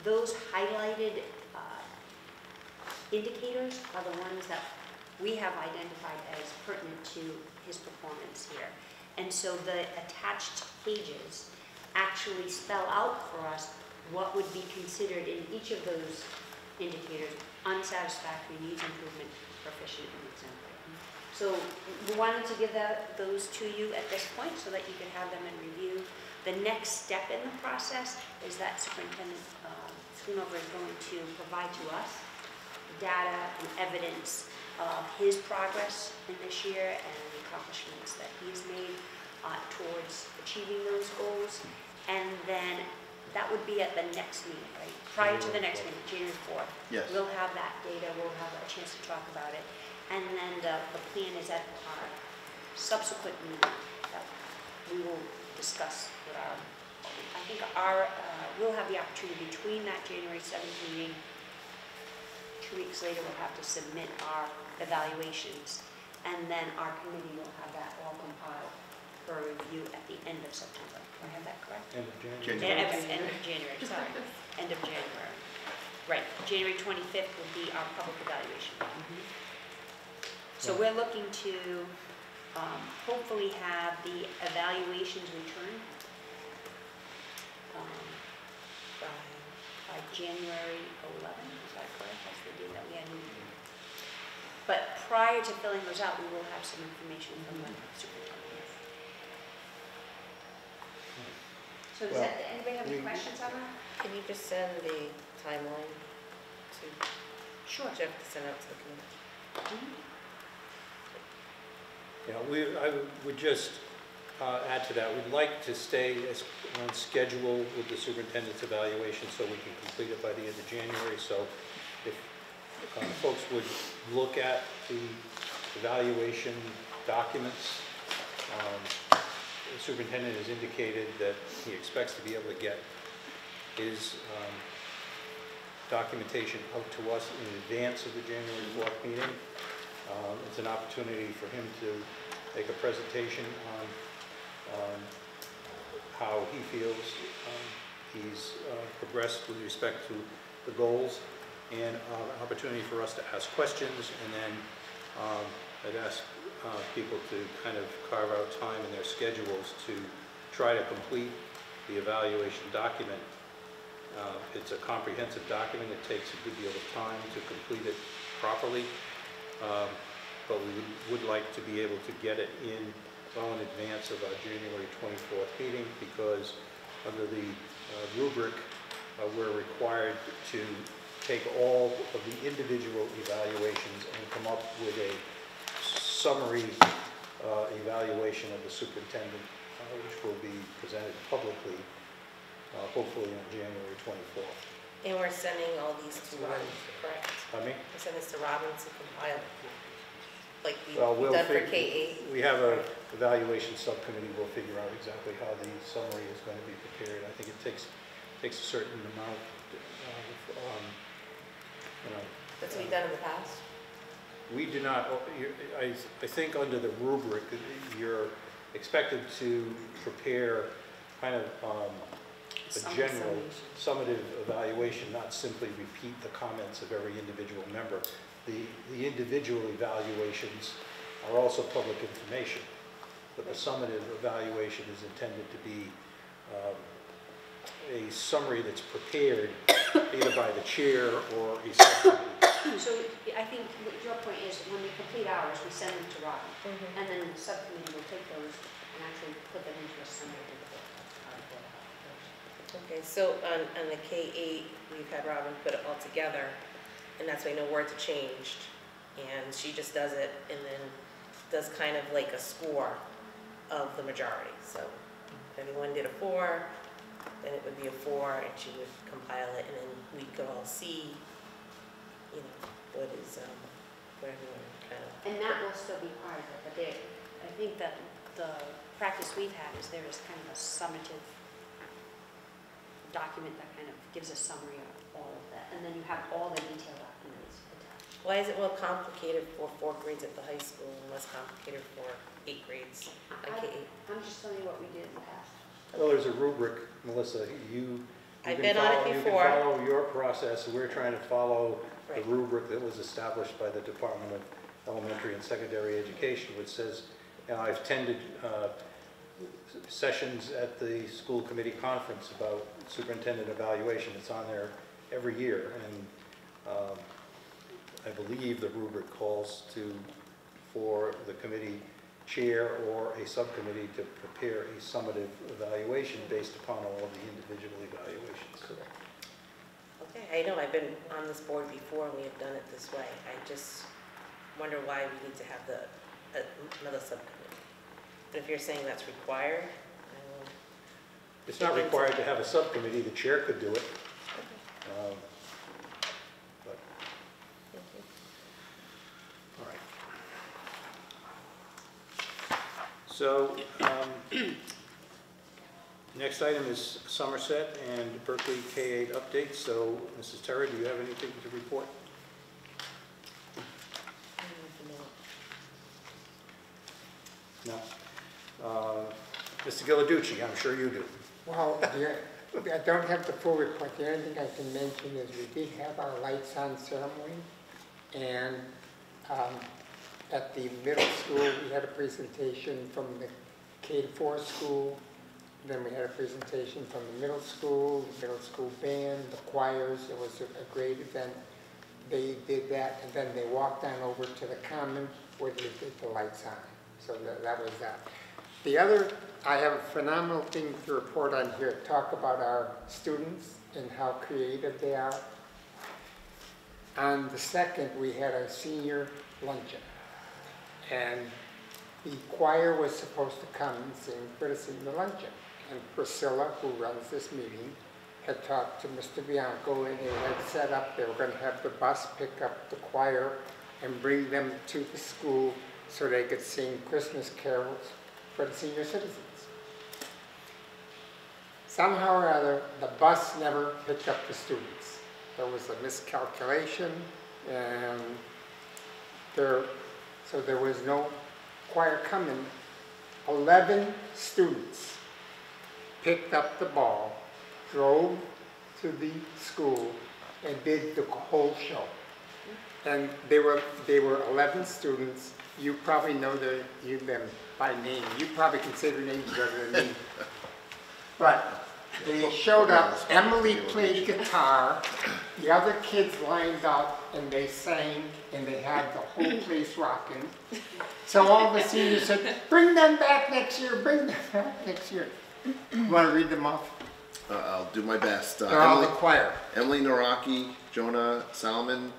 Those highlighted indicators are the ones that we have identified as pertinent to his performance here. And so the attached pages actually spell out for us what would be considered in each of those indicators: unsatisfactory, needs improvement, proficient, and exemplary. So we wanted to give those to you at this point so that you could have them in review. The next step in the process is that Superintendent Schoonover is going to provide to us data and evidence of his progress in this year and the accomplishments that he's made towards achieving those goals. And then that would be at the next meeting, right? Prior to the next meeting, January 4th. Yes. We'll have that data, we'll have a chance to talk about it. And then the plan is at our subsequent meeting that we will discuss with our, I think we'll have the opportunity between that January 7th meeting, 2 weeks later we'll have to submit our evaluations, and then our committee will have that all compiled for review at the end of September. Do I have that correct? End of January. End of January, sorry. End of January. Right, January 25th will be our public evaluation. So we're looking to hopefully have the evaluations returned by January 11th, is that correct? That's the date that we had. But prior to filling those out, we will have some information from the superintendent. So does anybody have any questions on that? Can you just send the timeline to Sure. Jeff to send out to the committee? Yeah, I would just add to that. We'd like to stay on schedule with the superintendent's evaluation so we can complete it by the end of January. So if folks would look at the evaluation documents, the superintendent has indicated that he expects to be able to get his documentation out to us in advance of the January 4th meeting. It's an opportunity for him to make a presentation on how he feels he's progressed with respect to the goals, and an opportunity for us to ask questions, and then I'd ask people to kind of carve out time in their schedules to try to complete the evaluation document. It's a comprehensive document. It takes a good deal of time to complete it properly, but we would like to be able to get it in well in advance of our January 24th meeting, because under the rubric we're required to take all of the individual evaluations and come up with a summary evaluation of the superintendent, which will be presented publicly, hopefully on January 24th. And we're sending all these to Robin, correct? Pardon me? We're sending this to Robin to compile, like we've We'll done for K-8. We have a evaluation subcommittee. We'll figure out exactly how the summary is going to be prepared. I think it takes a certain amount That's what we've done in the past? We do not, I think under the rubric, you're expected to prepare kind of a general summative evaluation, not simply repeat the comments of every individual member. The individual evaluations are also public information, but the summative evaluation is intended to be a summary that's prepared either by the chair or a subcommittee. So I think what your point is, when we complete ours, we send them to Robin, and then the subcommittee will take those and actually put them into a summary report. Okay, so on the K-8, we've had Robin put it all together, and that's why no words are changed. And she just does it and then does kind of like a score of the majority. So if anyone did a 4, then it would be a 4, and she would compile it, and then we could all see, you know, what is, what everyone kind of. And that will still be part of it, but there, I think that the practice we've had is there is kind of a summative document that kind of gives a summary of all of that, and then you have all the detailed documents attached. Why is it more complicated for 4th grades at the high school and less complicated for 8th grades at K-8? I'm just telling you what we did in the past. Well, there's a rubric, Melissa. I've been on it before. You can follow your process. We're trying to follow Right. the rubric that was established by the Department of Elementary and Secondary Education, which says, I've attended sessions at the school committee conference about superintendent evaluation. It's on there every year, and I believe the rubric calls for the committee chair or a subcommittee to prepare a summative evaluation based upon all of the individual evaluations. Correct. Okay, I know I've been on this board before and we have done it this way. I just wonder why we need to have another subcommittee. But if you're saying that's required, I will. It's not required to have a subcommittee. The chair could do it. But, all right. So, next item is Somerset and Berkeley K-8 updates. So, Mrs. Terry, do you have anything to report? No. Mr. Ghilarducci, I'm sure you do. Well, I don't have the full report. The only thing I can mention is we did have our lights on ceremony, and at the middle school we had a presentation from the K-4 school. Then we had a presentation from the middle school band, the choirs. It was a great event. They did that, and then they walked on over to the common where they did the lights on. So that was that. The other, I have a phenomenal thing to report on here. Talk about our students and how creative they are. On the 2nd, we had a senior luncheon. And the choir was supposed to come and sing for the senior luncheon. And Priscilla, who runs this meeting, had talked to Mr. Bianco, and they had set up, they were going to have the bus pick up the choir and bring them to the school so they could sing Christmas carols for the senior citizens. Somehow or other, the bus never picked up the students. There was a miscalculation, and so there was no choir coming. 11 students picked up the ball, drove to the school, and did the whole show. And they were 11 students. You probably know them by name. You probably can say their names better than me. But they showed up. Emily played guitar. The other kids lined up and they sang, and they had the whole place rocking. So all the seniors said, "Bring them back next year. Bring them back next year." You want to read them off? I'll do my best. They're all the choir. Emily Naraki, Jonah Salmon,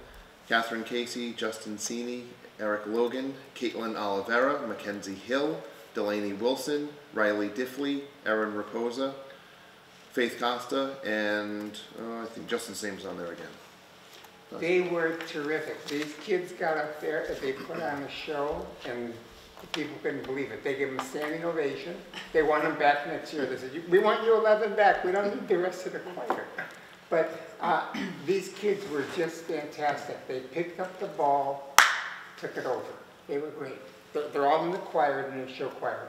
Catherine Casey, Justin Sini, Eric Logan, Caitlin Oliveira, Mackenzie Hill, Delaney Wilson, Riley Diffley, Erin Raposa, Faith Costa, and I think Justin's name's on there again. They were terrific. These kids got up there, they put on a show, and the people couldn't believe it. They gave them a standing ovation. They want them back next year. They said, "We want you 11 back. We don't need the rest of the choir." But these kids were just fantastic. They picked up the ball, took it over. They were great. They're all in the choir, in the show choir.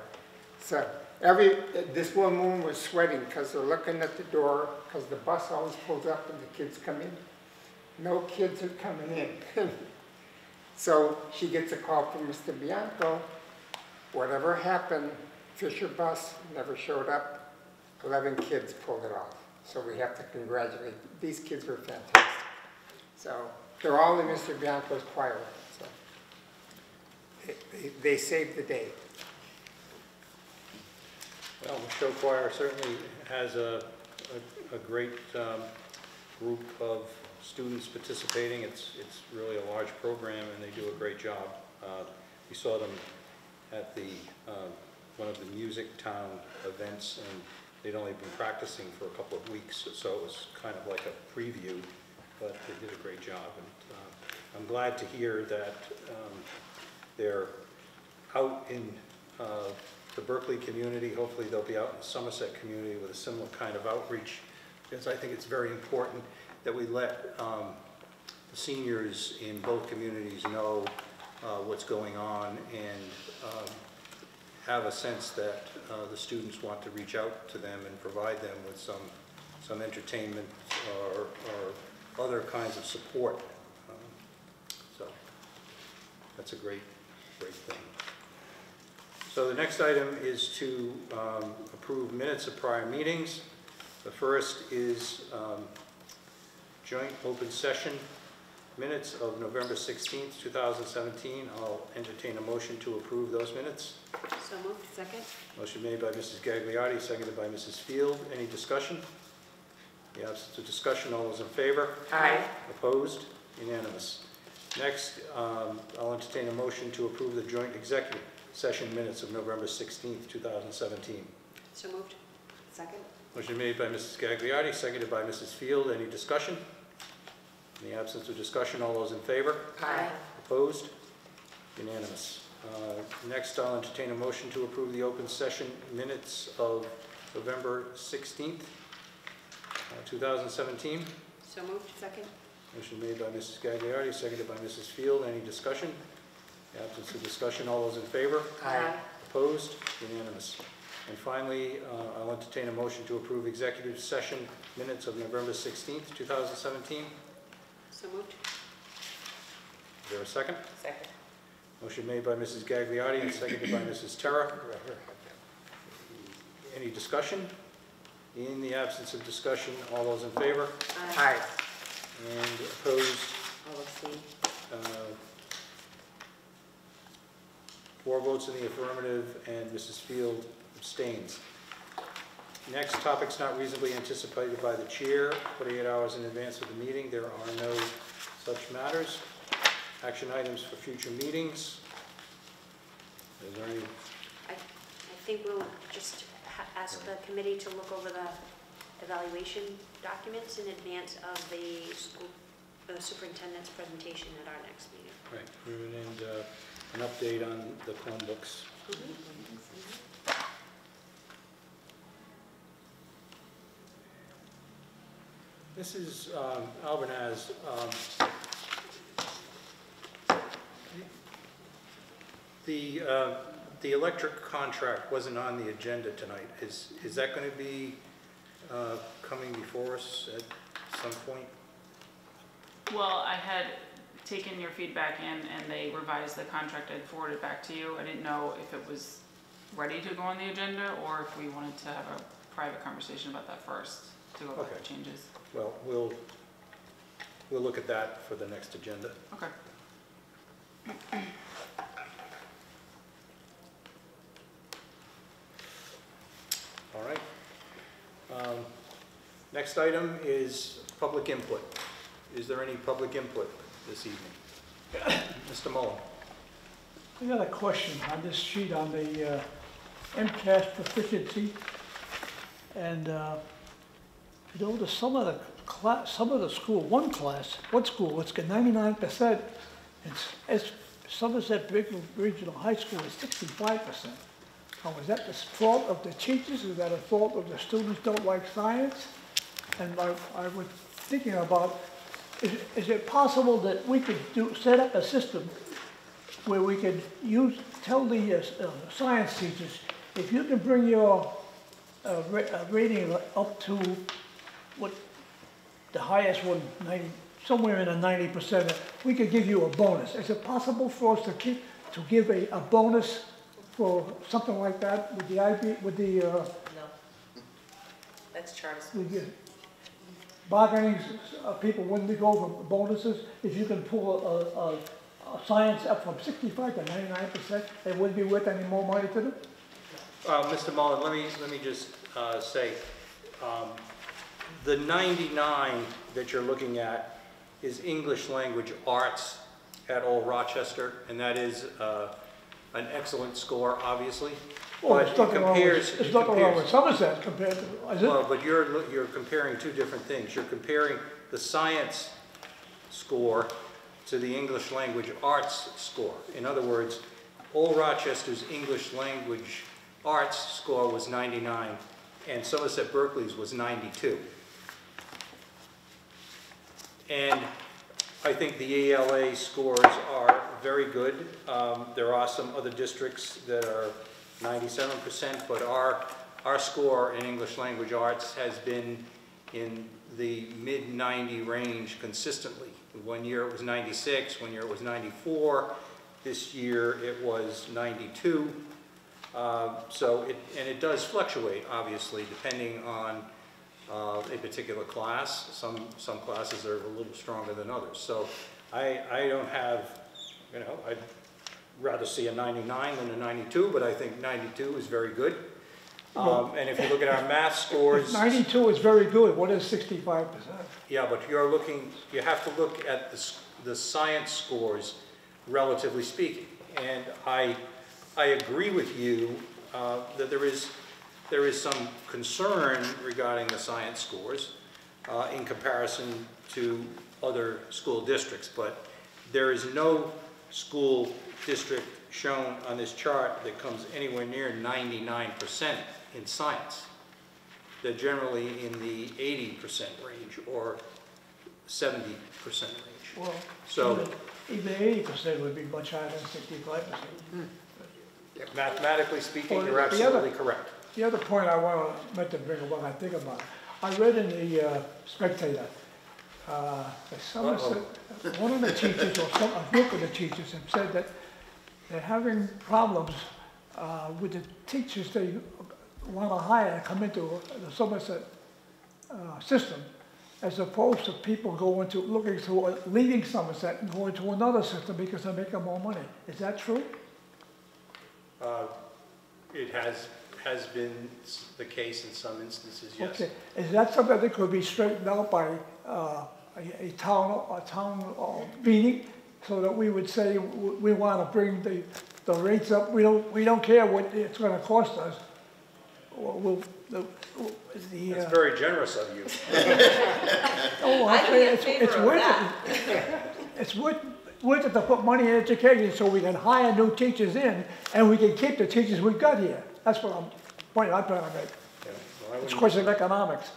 So this woman was sweating because they're looking at the door, because the bus always pulls up and the kids come in. No kids are coming in. So she gets a call from Mr. Bianco. Whatever happened, Fisher bus never showed up. 11 kids pulled it off. So we have to congratulate. These kids were fantastic. So they're all in Mr. Bianco's choir. So they saved the day. Well, the show choir certainly has a a great group of students participating. It's really a large program, and they do a great job. We saw them at the one of the Music Town events, and they'd only been practicing for a couple of weeks, so it was kind of like a preview, but they did a great job. And I'm glad to hear that they're out in the Berkeley community. Hopefully they'll be out in the Somerset community with a similar kind of outreach, because I think it's very important that we let the seniors in both communities know what's going on, and have a sense that the students want to reach out to them and provide them with some entertainment or other kinds of support. So that's a great thing. So the next item is to approve minutes of prior meetings. The first is joint open session minutes of November 16th, 2017. I'll entertain a motion to approve those minutes. So moved. Second. Motion made by Mrs. Gagliardi, seconded by Mrs. Field. Any discussion? In the absence of discussion, all those in favor? Aye. Opposed? Unanimous. Next, I'll entertain a motion to approve the joint executive session minutes of November 16th, 2017. So moved. Second. Motion made by Mrs. Gagliardi, seconded by Mrs. Field. Any discussion? In the absence of discussion, all those in favor? Aye. Opposed? Unanimous. Next, I'll entertain a motion to approve the open session minutes of November 16th, 2017. So moved. Second. Motion made by Mrs. Gagliardi, seconded by Mrs. Field. Any discussion? In the absence of discussion, all those in favor? Aye. Opposed? Unanimous. And finally, I'll entertain a motion to approve executive session minutes of November 16th, 2017. So moved. Is there a second? Second. Motion made by Mrs. Gagliardi and seconded by Mrs. Terra. Any discussion? In the absence of discussion, all those in favor? Aye. And opposed? I'll abstain. 4 votes in the affirmative, and Mrs. Field abstains. Next, topics not reasonably anticipated by the chair, 48 hours in advance of the meeting. There are no such matters. Action items for future meetings. Is there any? I think we'll just ask the committee to look over the evaluation documents in advance of the superintendent's presentation at our next meeting. Right, and an update on the Chromebooks. This is Albanaz. The electric contract wasn't on the agenda tonight. Is that going to be coming before us at some point? Well, I had taken your feedback in and they revised the contract. I'd forwarded it back to you. I didn't know if it was ready to go on the agenda or if we wanted to have a private conversation about that first to go over the changes. Well, we'll look at that for the next agenda. Okay. All right. Next item is public input. Is there any public input this evening? Mr. Mullen. I got a question on this sheet on the MCAS proficiency, and you know, some of the school, one school, it's got 99%. It's Somerset Regional High School is 65%. Now, is that the fault of the teachers? Is that a fault of the students don't like science? And I was thinking about, is it possible that we could set up a system where we could tell the science teachers, if you can bring your rating up to what the highest one, somewhere in the 90%, we could give you a bonus. Is it possible for us to give a bonus for something like that with the IB, with the No. That's charter schools. Bargaining people when we go over bonuses? If you can pull a science up from 65 to 99%, it wouldn't be worth any more money to them? Mr. Mullen, let me just say, the 99 that you're looking at is English language arts at Old Rochester, and that is an excellent score, obviously. Well, But it's nothing wrong with, it's nothing wrong with Somerset compared to, is it? Well, but you're comparing two different things. You're comparing the science score to the English language arts score. In other words, Old Rochester's English language arts score was 99, and Somerset Berkeley's was 92. And I think the ELA scores are very good. There are some other districts that are 97%, but our score in English language arts has been in the mid-90 range consistently. One year it was 96, one year it was 94, this year it was 92. So it does fluctuate, obviously, depending on a particular class. Some classes are a little stronger than others. So I don't have, you know, I'd rather see a 99 than a 92, but I think 92 is very good. And if you look at our math scores... 92 is very good. What is 65%? Yeah, but you have to look at the science scores, relatively speaking. And I agree with you that there is some concern regarding the science scores in comparison to other school districts, but there is no school district shown on this chart that comes anywhere near 99% in science. They're generally in the 80% range or 70% range. Well, so even 80% would be much higher than 65%. Mathematically speaking, you're absolutely correct. The other point I meant to bring up when I think about it, I read in the Spectator, one of the teachers, or a group of the teachers, have said that they're having problems with the teachers they want to hire to come into the Somerset system, as opposed to people looking to leaving Somerset and going to another system because they're making more money. Is that true? It has been the case in some instances, yes. Okay. Is that something that could be straightened out by a town meeting, so that we would say we want to bring the rates up? We don't care what it's going to cost us. That's very generous of you. It's worth it. It's worth it to put money in education so we can hire new teachers in and we can keep the teachers we've got here. That's what point I'm trying to make. Yeah, well, it's a question of economics.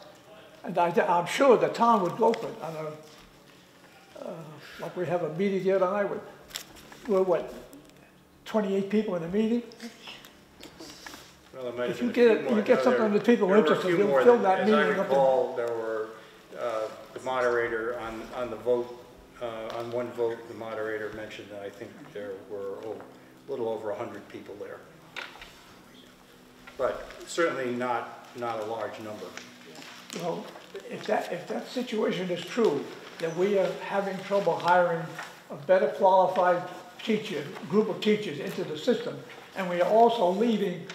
And I'm sure the town would go for it. Like we have a meeting here tonight with, we're what, 28 people in a meeting? Well, if you get something that people are interested, you'll fill that meeting up. As I recall, there were the moderator on the vote, on one vote, the moderator mentioned that I think there were a little over 100 people there. But certainly not a large number. Well, if that situation is true, that we are having trouble hiring a better qualified group of teachers into the system, and we are also leaving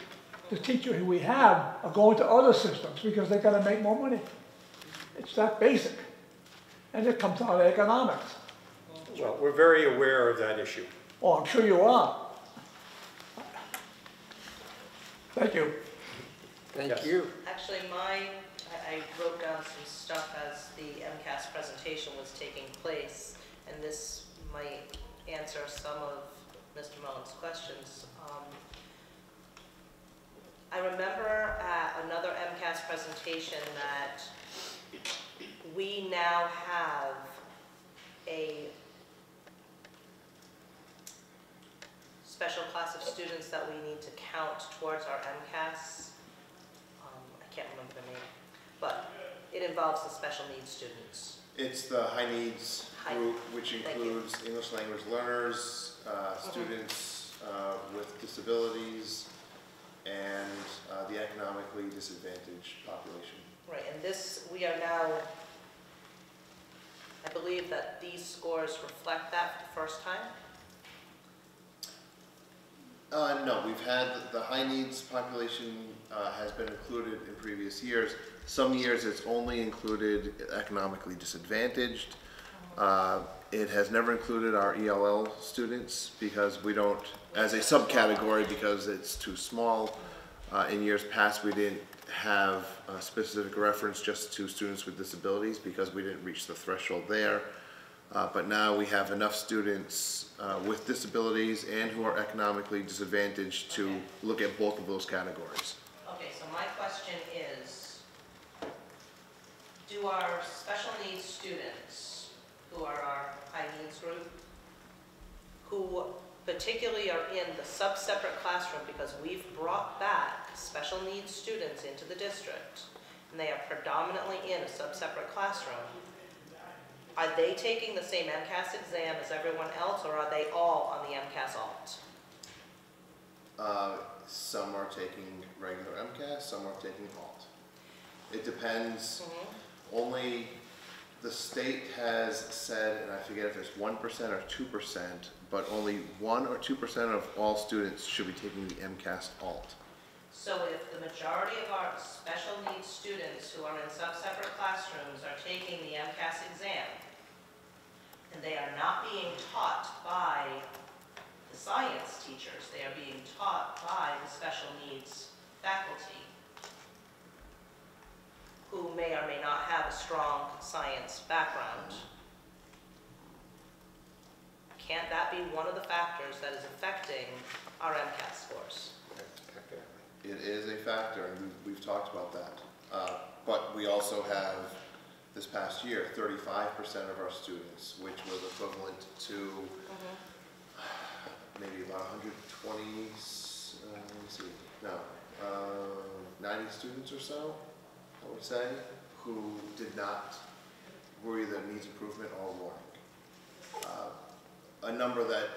the teachers who we have are going to other systems because they're going to make more money. It's that basic. And it comes out of economics. Well, we're very aware of that issue. Oh, I'm sure you are. Thank you. Thank you. Actually, I wrote down some stuff as the MCAS presentation was taking place, and this might answer some of Mr. Mullen's questions. I remember at another MCAS presentation that we now have a special class of students that we need to count towards our MCAS. I can't remember the name, but it involves the special needs students. It's the high needs group, which includes English language learners, students with disabilities, and the economically disadvantaged population. Right, and this, we are now, I believe that these scores reflect that for the first time? No, we've had the high needs population has been included in previous years. Some years it's only included economically disadvantaged. It has never included our ELL students because we don't, as a subcategory, because it's too small. In years past, we didn't have a specific reference just to students with disabilities because we didn't reach the threshold there. But now we have enough students with disabilities and who are economically disadvantaged to look at both of those categories. Okay, so my question is, do our special needs students, who are our high needs group, who particularly are in the sub-separate classroom, because we've brought back special needs students into the district, and they are predominantly in a sub-separate classroom, are they taking the same MCAS exam as everyone else, or are they all on the MCAS alt? Some are taking regular MCAS, some are taking alt. It depends. Only the state has said, and I forget if it's 1% or 2%, but only 1 or 2% of all students should be taking the MCAS alt. So if the majority of our special needs students who are in sub-separate classrooms are taking the MCAS exam, and they are not being taught by the science teachers, they are being taught by the special needs faculty, who may or may not have a strong science background, can't that be one of the factors that is affecting our MCAS scores? It is a factor, and we've talked about that. But we also have, this past year, 35% of our students, which was equivalent to maybe about 120, let me see, no, 90 students or so, I would say, who were either needs improvement or warning. A number that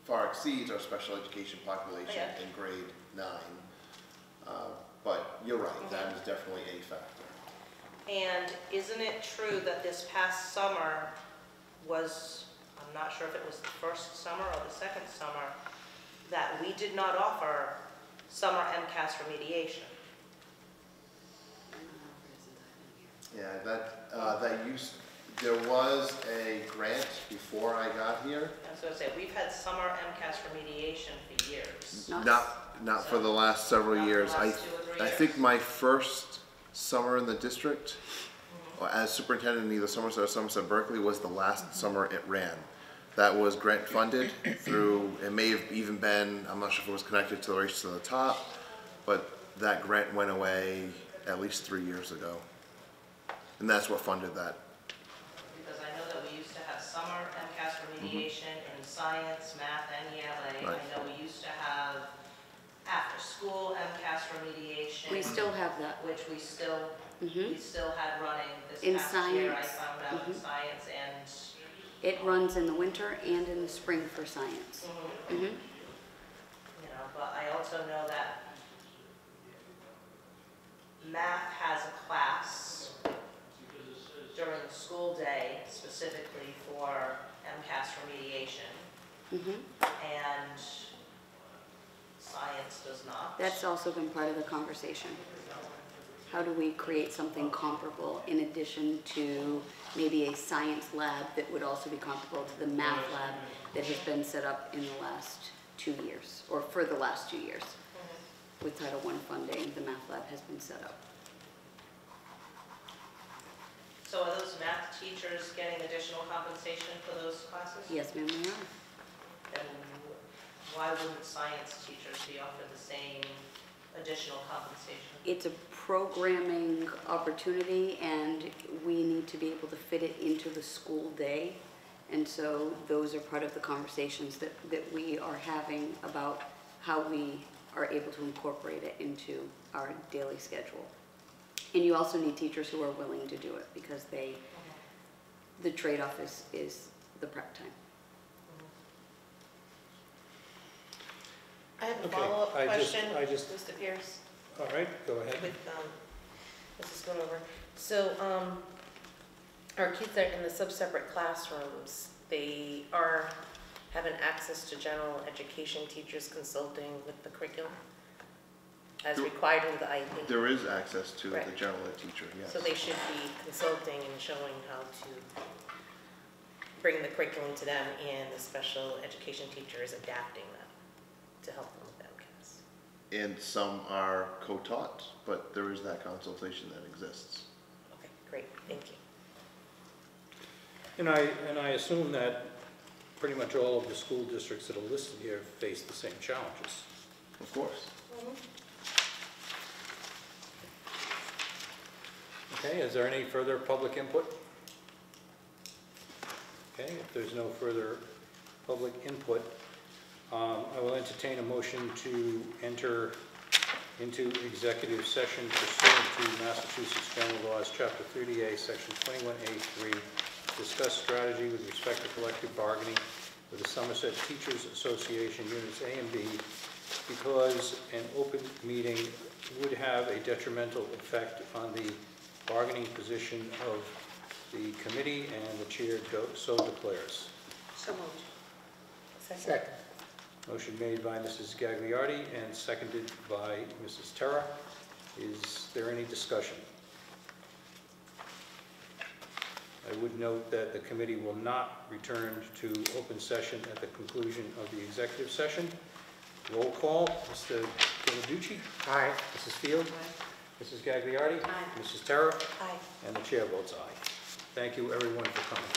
far exceeds our special education population in grade 9. But you're right, that is definitely a factor. And isn't it true that this past summer was, I'm not sure if it was the first summer or the second summer, that we did not offer summer MCAS remediation? Yeah, there was a grant before I got here. I was going to say, we've had summer MCAS remediation for years. Not for the last several years. Not for the last 2 or 3 I think my first summer in the district, as superintendent in either Somerset or Somerset Berkeley, was the last summer it ran. That was grant funded through, it may have even been, I'm not sure if it was connected to the Race to the Top, but that grant went away at least 3 years ago. And that's what funded that. Because I know that we used to have summer MCAS remediation in science, math, and ELA. Right. I know we used to have after-school MCAS remediation. We still have that. Which we still had running this In past year. I science. found out in science, and It runs in the winter and in the spring for science. you know, but I also know that math has a class during the school day specifically for MCAS remediation, and science does not. That's also been part of the conversation. How do we create something comparable in addition to maybe a science lab that would also be comparable to the math lab that has been set up in the last 2 years, or for the last 2 years? With Title I funding, the math lab has been set up. So are those math teachers getting additional compensation for those classes? Yes, ma'am, we are. And why wouldn't science teachers be offered the same additional compensation? It's a programming opportunity, and we need to be able to fit it into the school day. And so those are part of the conversations that we are having about how we are able to incorporate it into our daily schedule. And you also need teachers who are willing to do it, because the trade-off is the prep time. I have a Okay, follow-up question, I just- Mr. Pierce, All right, go ahead. with Mrs. Schoonover. So, our kids are in the sub-separate classrooms. They are having access to general education teachers consulting with the curriculum? as required in the IEP. There is access to the Right. general ed teacher, yes. So they should be consulting and showing how to bring the curriculum to them, and the special education teacher is adapting that to help them with MCAS. And some are co-taught, but there is that consultation that exists. Okay, great, thank you. And I assume that pretty much all of the school districts that are listed here face the same challenges. Of course. Okay, is there any further public input? Okay, if there's no further public input, I will entertain a motion to enter into executive session pursuant to Massachusetts General Laws, Chapter 30A, Section 21A3, discuss strategy with respect to collective bargaining with the Somerset Teachers Association Units A and B, because an open meeting would have a detrimental effect on the bargaining position of the committee, and the chair so declares. So moved. Second. Motion made by Mrs. Gagliardi and seconded by Mrs. Terra. Is there any discussion? I would note that the committee will not return to open session at the conclusion of the executive session. Roll call, Mr. Deladucci. Aye. Mrs. Field. Aye. Mrs. Gagliardi. Aye. Mrs. Terra. Aye. And the chair votes aye. Thank you, everyone, for coming.